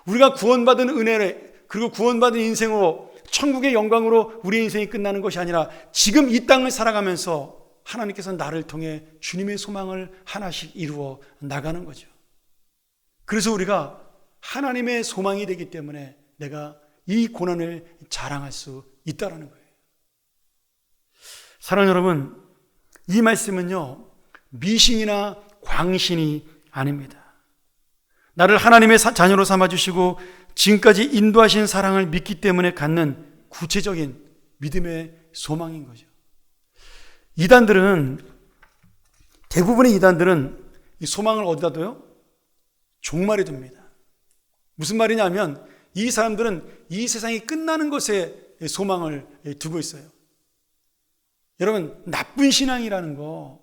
우리가 구원받은 은혜를, 그리고 구원받은 인생으로 천국의 영광으로 우리의 인생이 끝나는 것이 아니라 지금 이 땅을 살아가면서 하나님께서 나를 통해 주님의 소망을 하나씩 이루어 나가는 거죠. 그래서 우리가 하나님의 소망이 되기 때문에 내가 이 고난을 자랑할 수 있다는 거예요. 사랑하는 여러분, 이 말씀은요, 미신이나 광신이 아닙니다. 나를 하나님의 자녀로 삼아주시고 지금까지 인도하신 사랑을 믿기 때문에 갖는 구체적인 믿음의 소망인 거죠. 대부분의 이단들은 이 소망을 어디다 둬요? 종말에 둡니다. 무슨 말이냐면 이 사람들은 이 세상이 끝나는 것에 소망을 두고 있어요. 여러분, 나쁜 신앙이라는 거,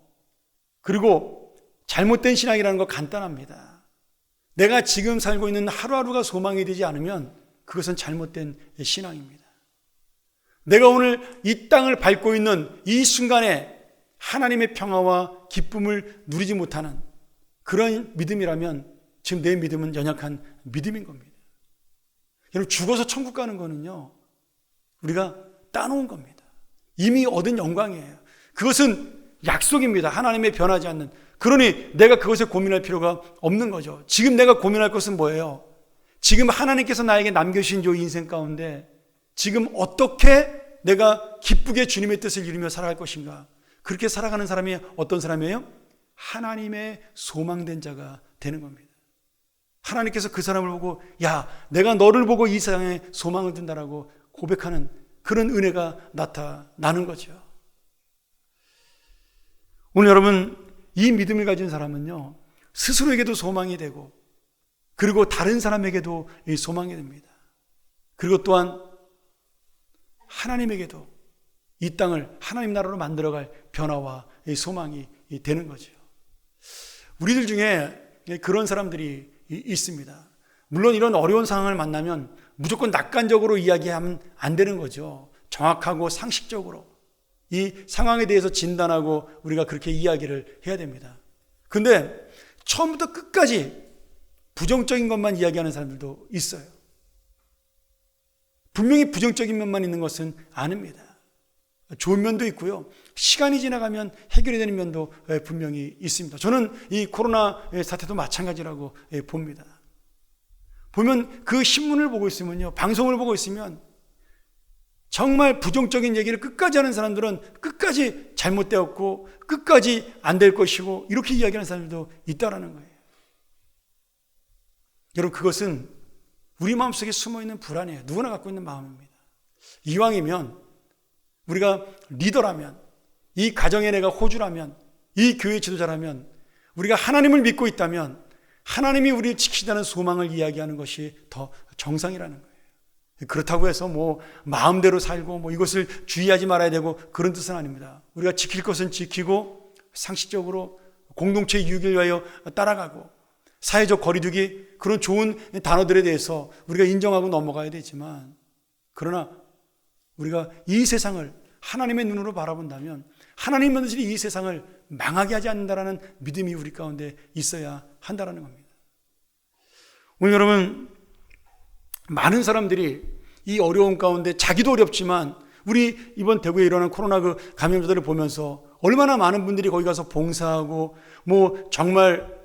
그리고 잘못된 신앙이라는 거 간단합니다. 내가 지금 살고 있는 하루하루가 소망이 되지 않으면 그것은 잘못된 신앙입니다. 내가 오늘 이 땅을 밟고 있는 이 순간에 하나님의 평화와 기쁨을 누리지 못하는 그런 믿음이라면 지금 내 믿음은 연약한 믿음인 겁니다. 여러분, 죽어서 천국 가는 거는요, 우리가 따놓은 겁니다. 이미 얻은 영광이에요. 그것은 약속입니다. 하나님의 변하지 않는. 그러니 내가 그것에 고민할 필요가 없는 거죠. 지금 내가 고민할 것은 뭐예요? 지금 하나님께서 나에게 남겨주신 이 인생 가운데 지금 어떻게 내가 기쁘게 주님의 뜻을 이루며 살아갈 것인가? 그렇게 살아가는 사람이 어떤 사람이에요? 하나님의 소망된 자가 되는 겁니다. 하나님께서 그 사람을 보고 야, 내가 너를 보고 이 세상에 소망을 둔다라고 고백하는 그런 은혜가 나타나는 거죠. 오늘 여러분, 이 믿음을 가진 사람은요, 스스로에게도 소망이 되고 그리고 다른 사람에게도 소망이 됩니다. 그리고 또한 하나님에게도 이 땅을 하나님 나라로 만들어갈 변화와 소망이 되는 거죠. 우리들 중에 그런 사람들이 있습니다. 물론 이런 어려운 상황을 만나면 무조건 낙관적으로 이야기하면 안 되는 거죠. 정확하고 상식적으로 이 상황에 대해서 진단하고 우리가 그렇게 이야기를 해야 됩니다. 근데 처음부터 끝까지 부정적인 것만 이야기하는 사람들도 있어요. 분명히 부정적인 면만 있는 것은 아닙니다. 좋은 면도 있고요. 시간이 지나가면 해결이 되는 면도 분명히 있습니다. 저는 이 코로나 사태도 마찬가지라고 봅니다. 보면 그 신문을 보고 있으면요, 방송을 보고 있으면 정말 부정적인 얘기를 끝까지 하는 사람들은 끝까지 잘못되었고 끝까지 안 될 것이고 이렇게 이야기하는 사람들도 있다라는 거예요. 여러분, 그것은 우리 마음속에 숨어있는 불안이에요. 누구나 갖고 있는 마음입니다. 이왕이면 우리가 리더라면, 이 가정에 내가 호주라면, 이 교회 지도자라면, 우리가 하나님을 믿고 있다면 하나님이 우리를 지키시다는 소망을 이야기하는 것이 더 정상이라는 거예요. 그렇다고 해서 뭐 마음대로 살고 뭐 이것을 주의하지 말아야 되고 그런 뜻은 아닙니다. 우리가 지킬 것은 지키고 상식적으로 공동체의 유익을 위하여 따라가고 사회적 거리두기, 그런 좋은 단어들에 대해서 우리가 인정하고 넘어가야 되지만, 그러나 우리가 이 세상을 하나님의 눈으로 바라본다면 하나님 만드신 이 세상을 망하게 하지 않는다라는 믿음이 우리 가운데 있어야 한다라는 겁니다. 오늘 여러분, 많은 사람들이 이 어려운 가운데 자기도 어렵지만 우리 이번 대구에 일어난 코로나 그 감염자들을 보면서 얼마나 많은 분들이 거기 가서 봉사하고 뭐 정말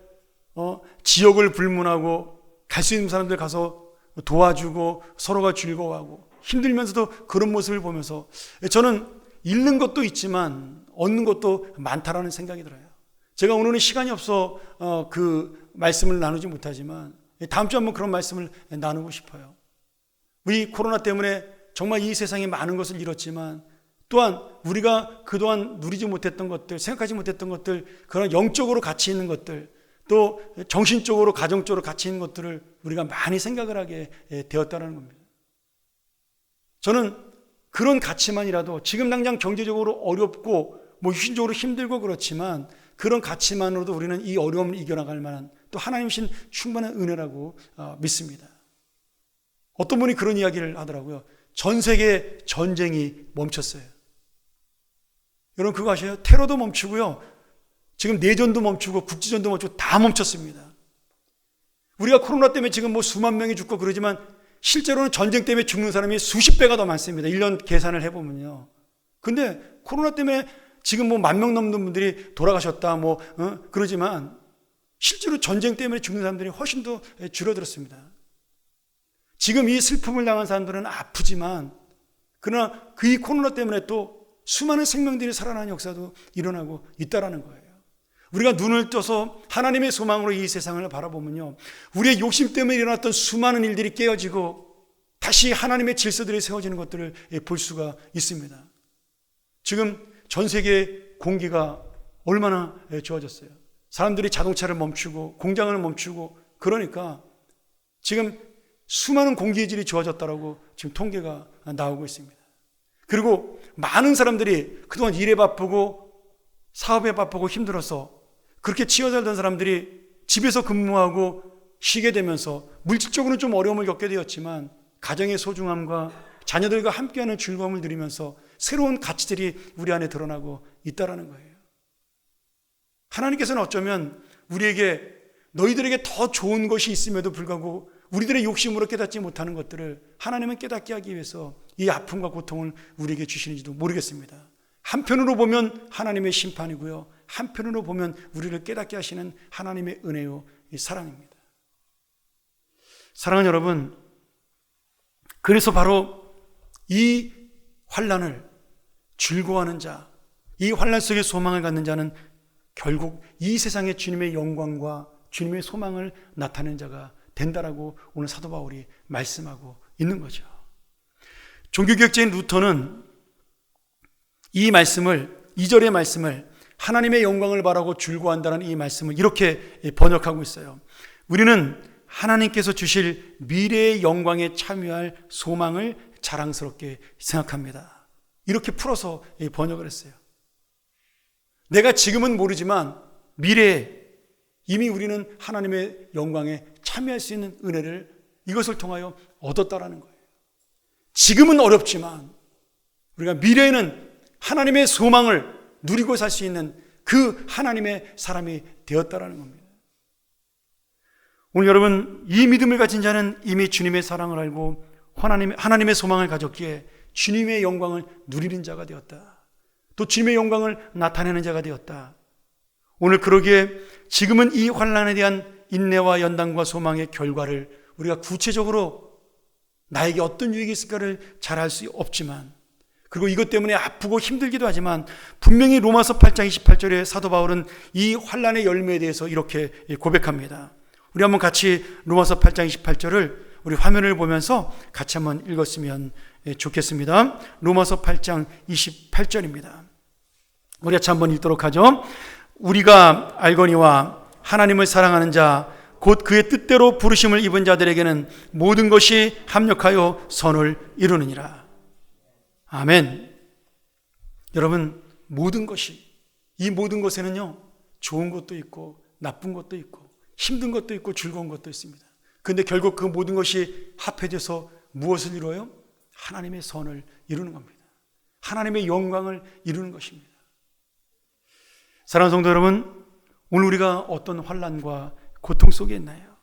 지역을 불문하고 갈 수 있는 사람들 가서 도와주고 서로가 즐거워하고 힘들면서도 그런 모습을 보면서 저는 잃는 것도 있지만 얻는 것도 많다라는 생각이 들어요. 제가 오늘은 시간이 없어 그 말씀을 나누지 못하지만 다음 주에 한번 그런 말씀을 나누고 싶어요. 우리 코로나 때문에 정말 이 세상에 많은 것을 잃었지만 또한 우리가 그동안 누리지 못했던 것들, 생각하지 못했던 것들, 그런 영적으로 가치 있는 것들, 또 정신적으로 가정적으로 가치 있는 것들을 우리가 많이 생각을 하게 되었다는 겁니다. 저는 그런 가치만이라도 지금 당장 경제적으로 어렵고 뭐 유신적으로 힘들고 그렇지만 그런 가치만으로도 우리는 이 어려움을 이겨나갈 만한 또 하나님이신 충분한 은혜라고 믿습니다. 어떤 분이 그런 이야기를 하더라고요. 전 세계 전쟁이 멈췄어요. 여러분 그거 아세요? 테러도 멈추고요, 지금 내전도 멈추고 국지전도 멈추고 다 멈췄습니다. 우리가 코로나 때문에 지금 뭐 수만 명이 죽고 그러지만 실제로는 전쟁 때문에 죽는 사람이 수십 배가 더 많습니다. 1년 계산을 해보면요. 근데 코로나 때문에 지금 뭐 10,000명 넘는 분들이 돌아가셨다 그러지만 실제로 전쟁 때문에 죽는 사람들이 훨씬 더 줄어들었습니다. 지금 이 슬픔을 당한 사람들은 아프지만 그러나 그 이 코로나 때문에 또 수많은 생명들이 살아나는 역사도 일어나고 있다라는 거예요. 우리가 눈을 떠서 하나님의 소망으로 이 세상을 바라보면요, 우리의 욕심 때문에 일어났던 수많은 일들이 깨어지고 다시 하나님의 질서들이 세워지는 것들을 볼 수가 있습니다. 지금 전 세계 공기가 얼마나 좋아졌어요. 사람들이 자동차를 멈추고 공장을 멈추고 그러니까 지금 수많은 공기의 질이 좋아졌다라고 지금 통계가 나오고 있습니다. 그리고 많은 사람들이 그동안 일에 바쁘고 사업에 바쁘고 힘들어서 그렇게 치여 살던 사람들이 집에서 근무하고 쉬게 되면서 물질적으로는 좀 어려움을 겪게 되었지만 가정의 소중함과 자녀들과 함께하는 즐거움을 누리면서 새로운 가치들이 우리 안에 드러나고 있다는 거예요. 하나님께서는 어쩌면 우리에게 너희들에게 더 좋은 것이 있음에도 불구하고 우리들의 욕심으로 깨닫지 못하는 것들을 하나님은 깨닫게 하기 위해서 이 아픔과 고통을 우리에게 주시는지도 모르겠습니다. 한편으로 보면 하나님의 심판이고요, 한편으로 보면 우리를 깨닫게 하시는 하나님의 은혜요 이 사랑입니다. 사랑하는 여러분, 그래서 바로 이 환난을 즐거워하는 자, 이 환난 속에 소망을 갖는 자는 결국 이 세상의 주님의 영광과 주님의 소망을 나타내는 자가 된다라고 오늘 사도 바울이 말씀하고 있는 거죠. 종교개혁자인 루터는 이 말씀을, 2절의 말씀을 하나님의 영광을 바라고 즐거워한다는 이 말씀을 이렇게 번역하고 있어요. 우리는 하나님께서 주실 미래의 영광에 참여할 소망을 자랑스럽게 생각합니다. 이렇게 풀어서 번역을 했어요. 내가 지금은 모르지만 미래에 이미 우리는 하나님의 영광에 참여할 수 있는 은혜를 이것을 통하여 얻었다라는 거예요. 지금은 어렵지만 우리가 미래에는 하나님의 소망을 누리고 살 수 있는 그 하나님의 사람이 되었다라는 겁니다. 오늘 여러분, 이 믿음을 가진 자는 이미 주님의 사랑을 알고 하나님의 소망을 가졌기에 주님의 영광을 누리는 자가 되었다. 또 주님의 영광을 나타내는 자가 되었다. 오늘 그러기에 지금은 이 환난에 대한 인내와 연단과 소망의 결과를 우리가 구체적으로 나에게 어떤 유익이 있을까를 잘 알 수 없지만, 그리고 이것 때문에 아프고 힘들기도 하지만 분명히 로마서 8장 28절에 사도 바울은 이 환난의 열매에 대해서 이렇게 고백합니다. 우리 한번 같이 로마서 8장 28절을 우리 화면을 보면서 같이 한번 읽었으면 좋겠습니다. 로마서 8장 28절입니다. 우리 같이 한번 읽도록 하죠. 우리가 알거니와 하나님을 사랑하는 자 곧 그의 뜻대로 부르심을 입은 자들에게는 모든 것이 합력하여 선을 이루느니라. 아멘. 여러분, 모든 것이, 이 모든 것에는요 좋은 것도 있고 나쁜 것도 있고 힘든 것도 있고 즐거운 것도 있습니다. 그런데 결국 그 모든 것이 합해져서 무엇을 이루어요? 하나님의 선을 이루는 겁니다. 하나님의 영광을 이루는 것입니다. 사랑하는 성도 여러분, 오늘 우리가 어떤 환난과 고통 속에 있나요?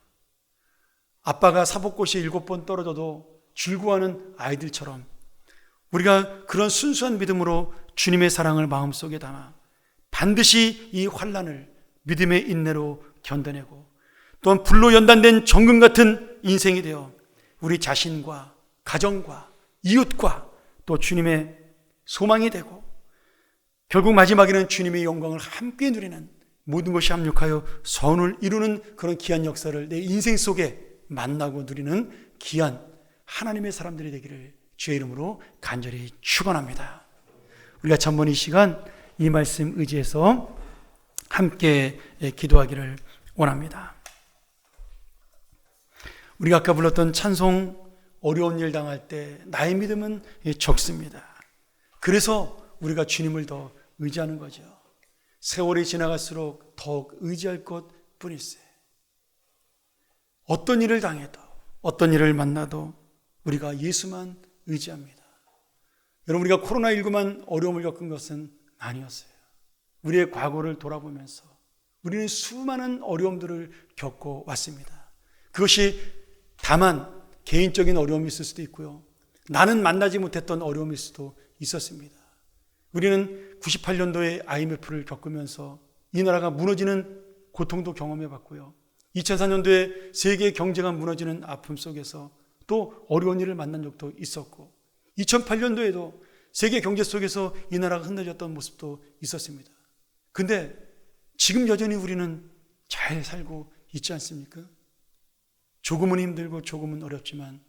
아빠가 사법고시에 7번 떨어져도 즐거워하는 아이들처럼 우리가 그런 순수한 믿음으로 주님의 사랑을 마음속에 담아 반드시 이 환난을 믿음의 인내로 견뎌내고 또한 불로 연단된 정금 같은 인생이 되어 우리 자신과 가정과 이웃과 또 주님의 소망이 되고 결국 마지막에는 주님의 영광을 함께 누리는, 모든 것이 합력하여 선을 이루는 그런 귀한 역사를 내 인생 속에 만나고 누리는 귀한 하나님의 사람들이 되기를 주의 이름으로 간절히 축원합니다. 우리가 한번 이 시간 이 말씀 의지해서 함께 기도하기를 원합니다. 우리가 아까 불렀던 찬송, 어려운 일 당할 때 나의 믿음은 적습니다. 그래서 우리가 주님을 더 의지하는 거죠. 세월이 지나갈수록 더욱 의지할 것 뿐일세. 어떤 일을 당해도 어떤 일을 만나도 우리가 예수만 의지합니다. 여러분, 우리가 코로나19만 어려움을 겪은 것은 아니었어요. 우리의 과거를 돌아보면서 우리는 수많은 어려움들을 겪고 왔습니다. 그것이 다만 개인적인 어려움이 있을 수도 있고요, 나는 만나지 못했던 어려움일 수도 있었습니다. 우리는 98년도에 IMF를 겪으면서 이 나라가 무너지는 고통도 경험해 봤고요, 2004년도에 세계 경제가 무너지는 아픔 속에서 또 어려운 일을 만난 적도 있었고, 2008년도에도 세계 경제 속에서 이 나라가 흔들렸던 모습도 있었습니다. 근데 지금 여전히 우리는 잘 살고 있지 않습니까? 조금은 힘들고 조금은 어렵지만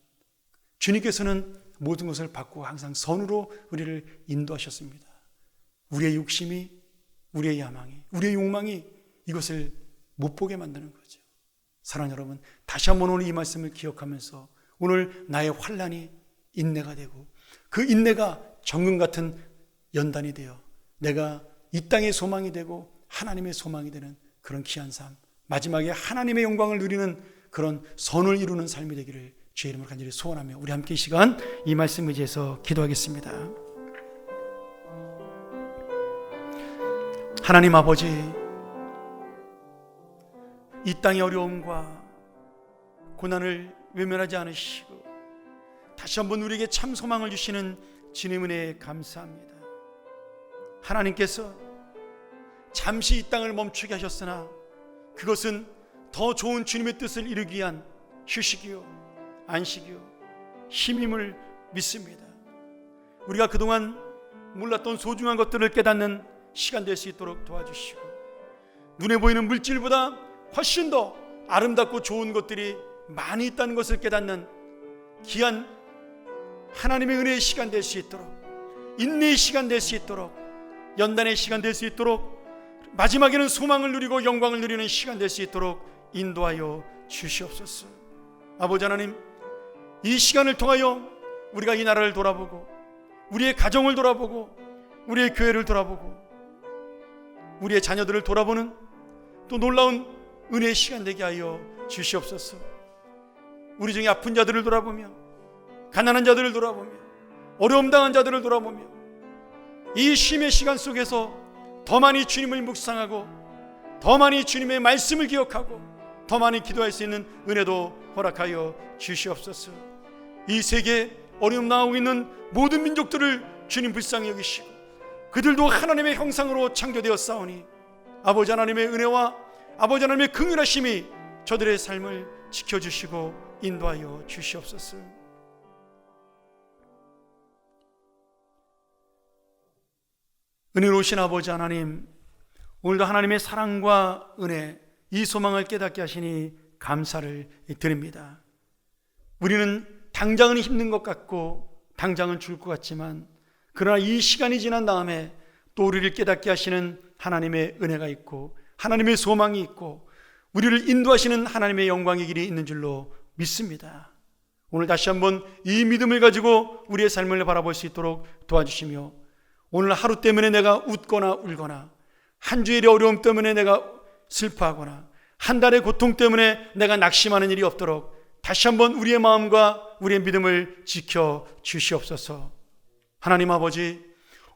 주님께서는 모든 것을 받고 항상 선으로 우리를 인도하셨습니다. 우리의 욕심이, 우리의 야망이, 우리의 욕망이 이것을 못 보게 만드는 거죠. 사랑하는 여러분, 다시 한번 오늘 이 말씀을 기억하면서 오늘 나의 환난이 인내가 되고 그 인내가 정금 같은 연단이 되어 내가 이 땅의 소망이 되고 하나님의 소망이 되는 그런 귀한 삶, 마지막에 하나님의 영광을 누리는 그런 선을 이루는 삶이 되기를 주의 이름으로 간절히 소원하며 우리 함께 이 시간 이 말씀 의지해서 기도하겠습니다. 하나님 아버지, 이 땅의 어려움과 고난을 외면하지 않으시고 다시 한번 우리에게 참 소망을 주시는 주님 은혜에 감사합니다. 하나님께서 잠시 이 땅을 멈추게 하셨으나 그것은 더 좋은 주님의 뜻을 이루기 위한 휴식이요 안식이요 힘임을 믿습니다. 우리가 그동안 몰랐던 소중한 것들을 깨닫는 시간 될 수 있도록 도와주시고, 눈에 보이는 물질보다 훨씬 더 아름답고 좋은 것들이 많이 있다는 것을 깨닫는 귀한 하나님의 은혜의 시간 될 수 있도록, 인내의 시간 될 수 있도록, 연단의 시간 될 수 있도록, 마지막에는 소망을 누리고 영광을 누리는 시간 될 수 있도록 인도하여 주시옵소서. 아버지 하나님, 이 시간을 통하여 우리가 이 나라를 돌아보고, 우리의 가정을 돌아보고, 우리의 교회를 돌아보고, 우리의 자녀들을 돌아보는 또 놀라운 은혜의 시간 되게 하여 주시옵소서. 우리 중에 아픈 자들을 돌아보며, 가난한 자들을 돌아보며, 어려움 당한 자들을 돌아보며, 이 쉼의 시간 속에서 더 많이 주님을 묵상하고, 더 많이 주님의 말씀을 기억하고, 더 많이 기도할 수 있는 은혜도 허락하여 주시옵소서. 이 세계에 어려움 당하고 있는 모든 민족들을 주님 불쌍히 여기시고, 그들도 하나님의 형상으로 창조되었사오니 아버지 하나님의 은혜와 아버지 하나님의 긍휼하심이 저들의 삶을 지켜주시고 인도하여 주시옵소서. 은혜로우신 아버지 하나님, 오늘도 하나님의 사랑과 은혜, 이 소망을 깨닫게 하시니 감사를 드립니다. 우리는 당장은 힘든 것 같고 당장은 죽을 것 같지만, 그러나 이 시간이 지난 다음에 또 우리를 깨닫게 하시는 하나님의 은혜가 있고, 하나님의 소망이 있고, 우리를 인도하시는 하나님의 영광의 길이 있는 줄로 믿습니다. 오늘 다시 한번 이 믿음을 가지고 우리의 삶을 바라볼 수 있도록 도와주시며, 오늘 하루 때문에 내가 웃거나 울거나, 한 주일의 어려움 때문에 내가 슬퍼하거나, 한 달의 고통 때문에 내가 낙심하는 일이 없도록 다시 한번 우리의 마음과 우리의 믿음을 지켜 주시옵소서. 하나님 아버지,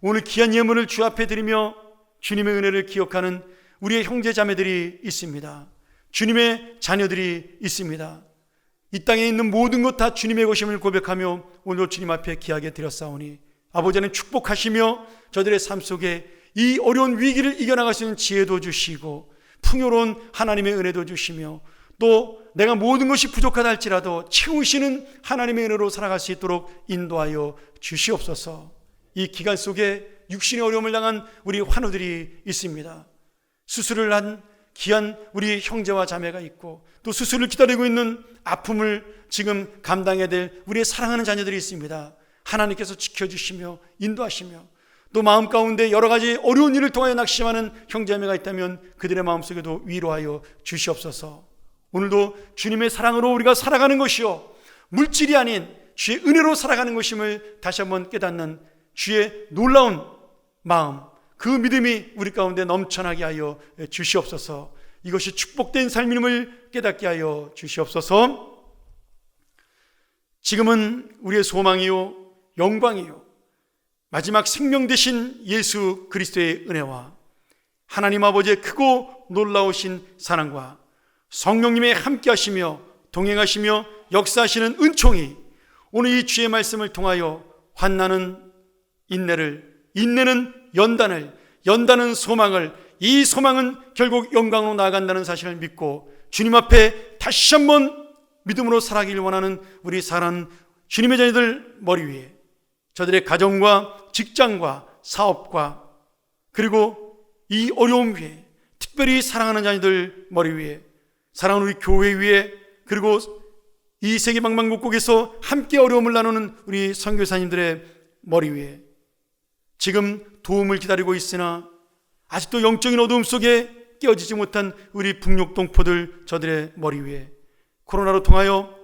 오늘 귀한 예물을 주 앞에 드리며 주님의 은혜를 기억하는 우리의 형제 자매들이 있습니다. 주님의 자녀들이 있습니다. 이 땅에 있는 모든 것 다 주님의 것임을 고백하며 오늘도 주님 앞에 귀하게 드렸사오니, 아버지는 축복하시며 저들의 삶 속에 이 어려운 위기를 이겨나갈 수 있는 지혜도 주시고, 풍요로운 하나님의 은혜도 주시며, 또 내가 모든 것이 부족하다 할지라도 채우시는 하나님의 은혜로 살아갈 수 있도록 인도하여 주시옵소서. 이 기간 속에 육신의 어려움을 당한 우리 환우들이 있습니다. 수술을 한 귀한 우리 형제와 자매가 있고, 또 수술을 기다리고 있는 아픔을 지금 감당해야 될 우리의 사랑하는 자녀들이 있습니다. 하나님께서 지켜주시며 인도하시며, 또 마음 가운데 여러 가지 어려운 일을 통하여 낙심하는 형제자매가 있다면 그들의 마음속에도 위로하여 주시옵소서. 오늘도 주님의 사랑으로 우리가 살아가는 것이요, 물질이 아닌 주의 은혜로 살아가는 것임을 다시 한번 깨닫는 주의 놀라운 마음, 그 믿음이 우리 가운데 넘쳐나게 하여 주시옵소서. 이것이 축복된 삶임을 깨닫게 하여 주시옵소서. 지금은 우리의 소망이요 영광이요 마지막 생명 되신 예수 그리스도의 은혜와 하나님 아버지의 크고 놀라우신 사랑과 성령님의 함께 하시며 동행하시며 역사하시는 은총이 오늘 이 주의 말씀을 통하여 환난은 인내를, 인내는 연단을, 연단은 소망을, 이 소망은 결국 영광으로 나아간다는 사실을 믿고 주님 앞에 다시 한번 믿음으로 살아가길 원하는 우리 사랑하는 주님의 자녀들 머리 위에, 저들의 가정과 직장과 사업과 그리고 이 어려움 위에, 특별히 사랑하는 자녀들 머리 위에, 사랑하는 우리 교회 위에, 그리고 이 세계 방방곡곡에서 함께 어려움을 나누는 우리 선교사님들의 머리 위에, 지금 도움을 기다리고 있으나 아직도 영적인 어두움 속에 깨어지지 못한 우리 북녘동포들 저들의 머리 위에, 코로나로 통하여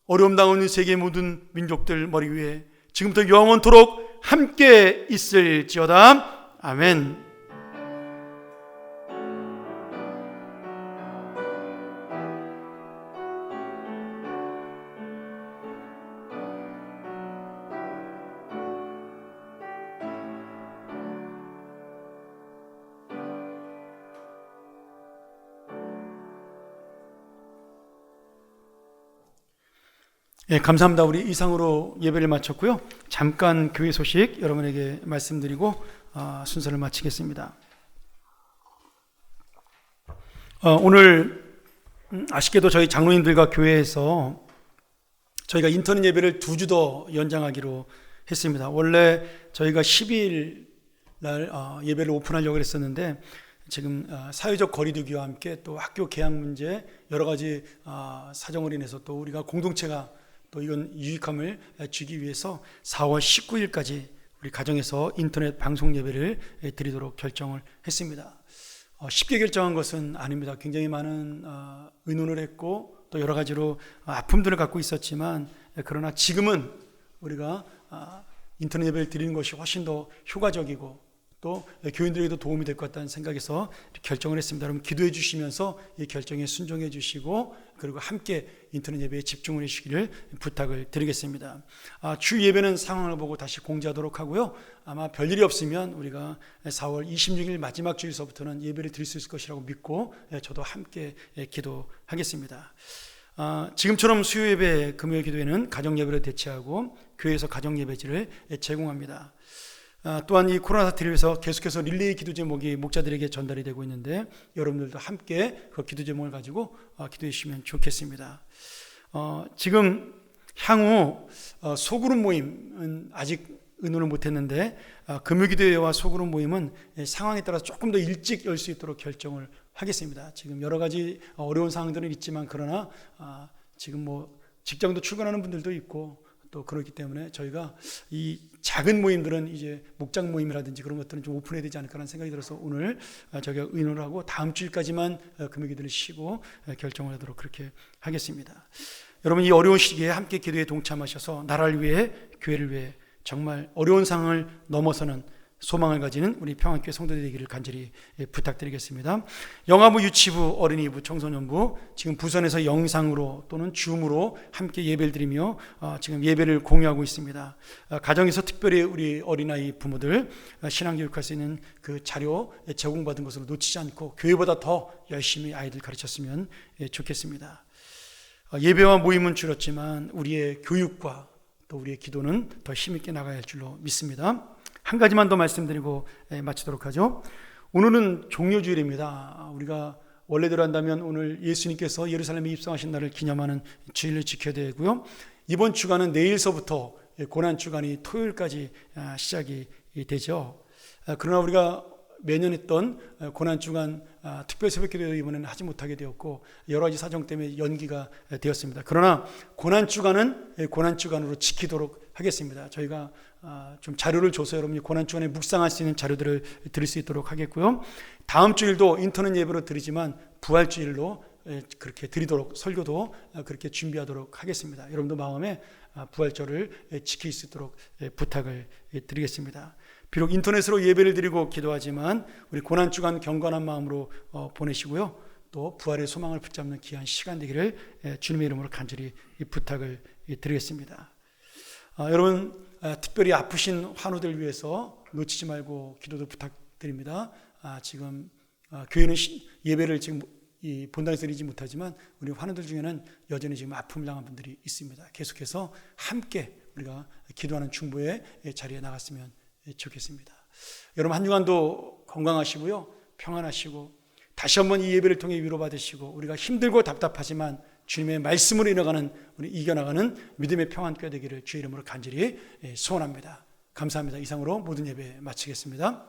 어려움 당하는 세계 모든 민족들 머리 위에 지금부터 영원토록 함께 있을지어다. 아멘. 예, 감사합니다. 우리 이상으로 예배를 마쳤고요. 잠깐 교회 소식 여러분에게 말씀드리고 순서를 마치겠습니다. 오늘 아쉽게도 저희 장로님들과 교회에서 저희가 인터넷 예배를 2주 더 연장하기로 했습니다. 원래 저희가 12일 날 예배를 오픈하려고 했었는데 지금 사회적 거리두기와 함께 또 학교 개학 문제 여러 가지 사정으로 인해서 또 우리가 공동체가 또 이건 유익함을 주기 위해서 4월 19일까지 우리 가정에서 인터넷 방송 예배를 드리도록 결정을 했습니다. 쉽게 결정한 것은 아닙니다. 굉장히 많은 의논을 했고 또 여러 가지로 아픔들을 갖고 있었지만 그러나 지금은 우리가 인터넷 예배를 드리는 것이 훨씬 더 효과적이고 또 교인들에게도 도움이 될 것 같다는 생각에서 결정을 했습니다. 여러분 기도해 주시면서 이 결정에 순종해 주시고 그리고 함께 인터넷 예배에 집중을 해주시기를 부탁을 드리겠습니다. 주 예배는 상황을 보고 다시 공지하도록 하고요. 아마 별일이 없으면 우리가 4월 26일 마지막 주일서부터는 예배를 드릴 수 있을 것이라고 믿고 저도 함께 기도하겠습니다. 지금처럼 수요 예배, 금요일 기도회는 가정 예배를 대체하고 교회에서 가정 예배지를 제공합니다. 또한 이 코로나 사태를 위해서 계속해서 릴레이 기도 제목이 목자들에게 전달이 되고 있는데 여러분들도 함께 그 기도 제목을 가지고 기도해 주시면 좋겠습니다. 지금 향후 소그룹 모임은 아직 의논을 못했는데 금요기도회와 소그룹 모임은 상황에 따라서 조금 더 일찍 열 수 있도록 결정을 하겠습니다. 지금 여러 가지 어려운 상황들은 있지만 그러나 지금 뭐 직장도 출근하는 분들도 있고 또 그렇기 때문에 저희가 이 작은 모임들은 이제 목장 모임이라든지 그런 것들은 좀 오픈해야 되지 않을까라는 생각이 들어서 오늘 저희가 의논을 하고 다음 주일까지만 금요기도를 쉬고 결정을 하도록 그렇게 하겠습니다. 여러분 이 어려운 시기에 함께 기도에 동참하셔서 나라를 위해 교회를 위해 정말 어려운 상황을 넘어서는 소망을 가지는 우리 평안교회 성도들이 되기를 간절히 부탁드리겠습니다. 영아부, 유치부, 어린이부, 청소년부 지금 부선에서 영상으로 또는 줌으로 함께 예배를 드리며 지금 예배를 공유하고 있습니다. 가정에서 특별히 우리 어린아이 부모들 신앙교육할 수 있는 그 자료 제공받은 것으로 놓치지 않고 교회보다 더 열심히 아이들 가르쳤으면 좋겠습니다. 예배와 모임은 줄었지만 우리의 교육과 또 우리의 기도는 더 힘있게 나가야 할 줄로 믿습니다. 한 가지만 더 말씀드리고 마치도록 하죠. 오늘은 종료주일입니다. 우리가 원래대로 한다면 오늘 예수님께서 예루살렘에 입성하신 날을 기념하는 주일을 지켜야 되고요. 이번 주간은 내일서부터 고난주간이 토요일까지 시작이 되죠. 그러나 우리가 매년 했던 고난주간 특별 새벽기도 이번에는 하지 못하게 되었고 여러 가지 사정 때문에 연기가 되었습니다. 그러나 고난주간은 고난주간으로 지키도록 하겠습니다. 저희가 좀 자료를 줘서 여러분이 고난주간에 묵상할 수 있는 자료들을 드릴 수 있도록 하겠고요. 다음 주일도 인터넷 예배로 드리지만 부활주일로 그렇게 드리도록 설교도 그렇게 준비하도록 하겠습니다. 여러분도 마음에 부활절을 지킬 수 있도록 부탁을 드리겠습니다. 비록 인터넷으로 예배를 드리고 기도하지만 우리 고난주간 경건한 마음으로 보내시고요. 또 부활의 소망을 붙잡는 귀한 시간 되기를 주님의 이름으로 간절히 부탁을 드리겠습니다. 여러분 특별히 아프신 환우들 위해서 놓치지 말고 기도도 부탁드립니다. 지금 교회는 예배를 지금 이 본당에서 드리지 못하지만 우리 환우들 중에는 여전히 지금 아픔을 당한 분들이 있습니다. 계속해서 함께 우리가 기도하는 중보의 자리에 나갔으면 좋겠습니다. 여러분 한 주간도 건강하시고요, 평안하시고 다시 한번 이 예배를 통해 위로받으시고 우리가 힘들고 답답하지만 주님의 말씀으로 우리 이겨나가는 믿음의 평안교회 되기를 주의 이름으로 간절히 소원합니다. 감사합니다. 이상으로 모든 예배 마치겠습니다.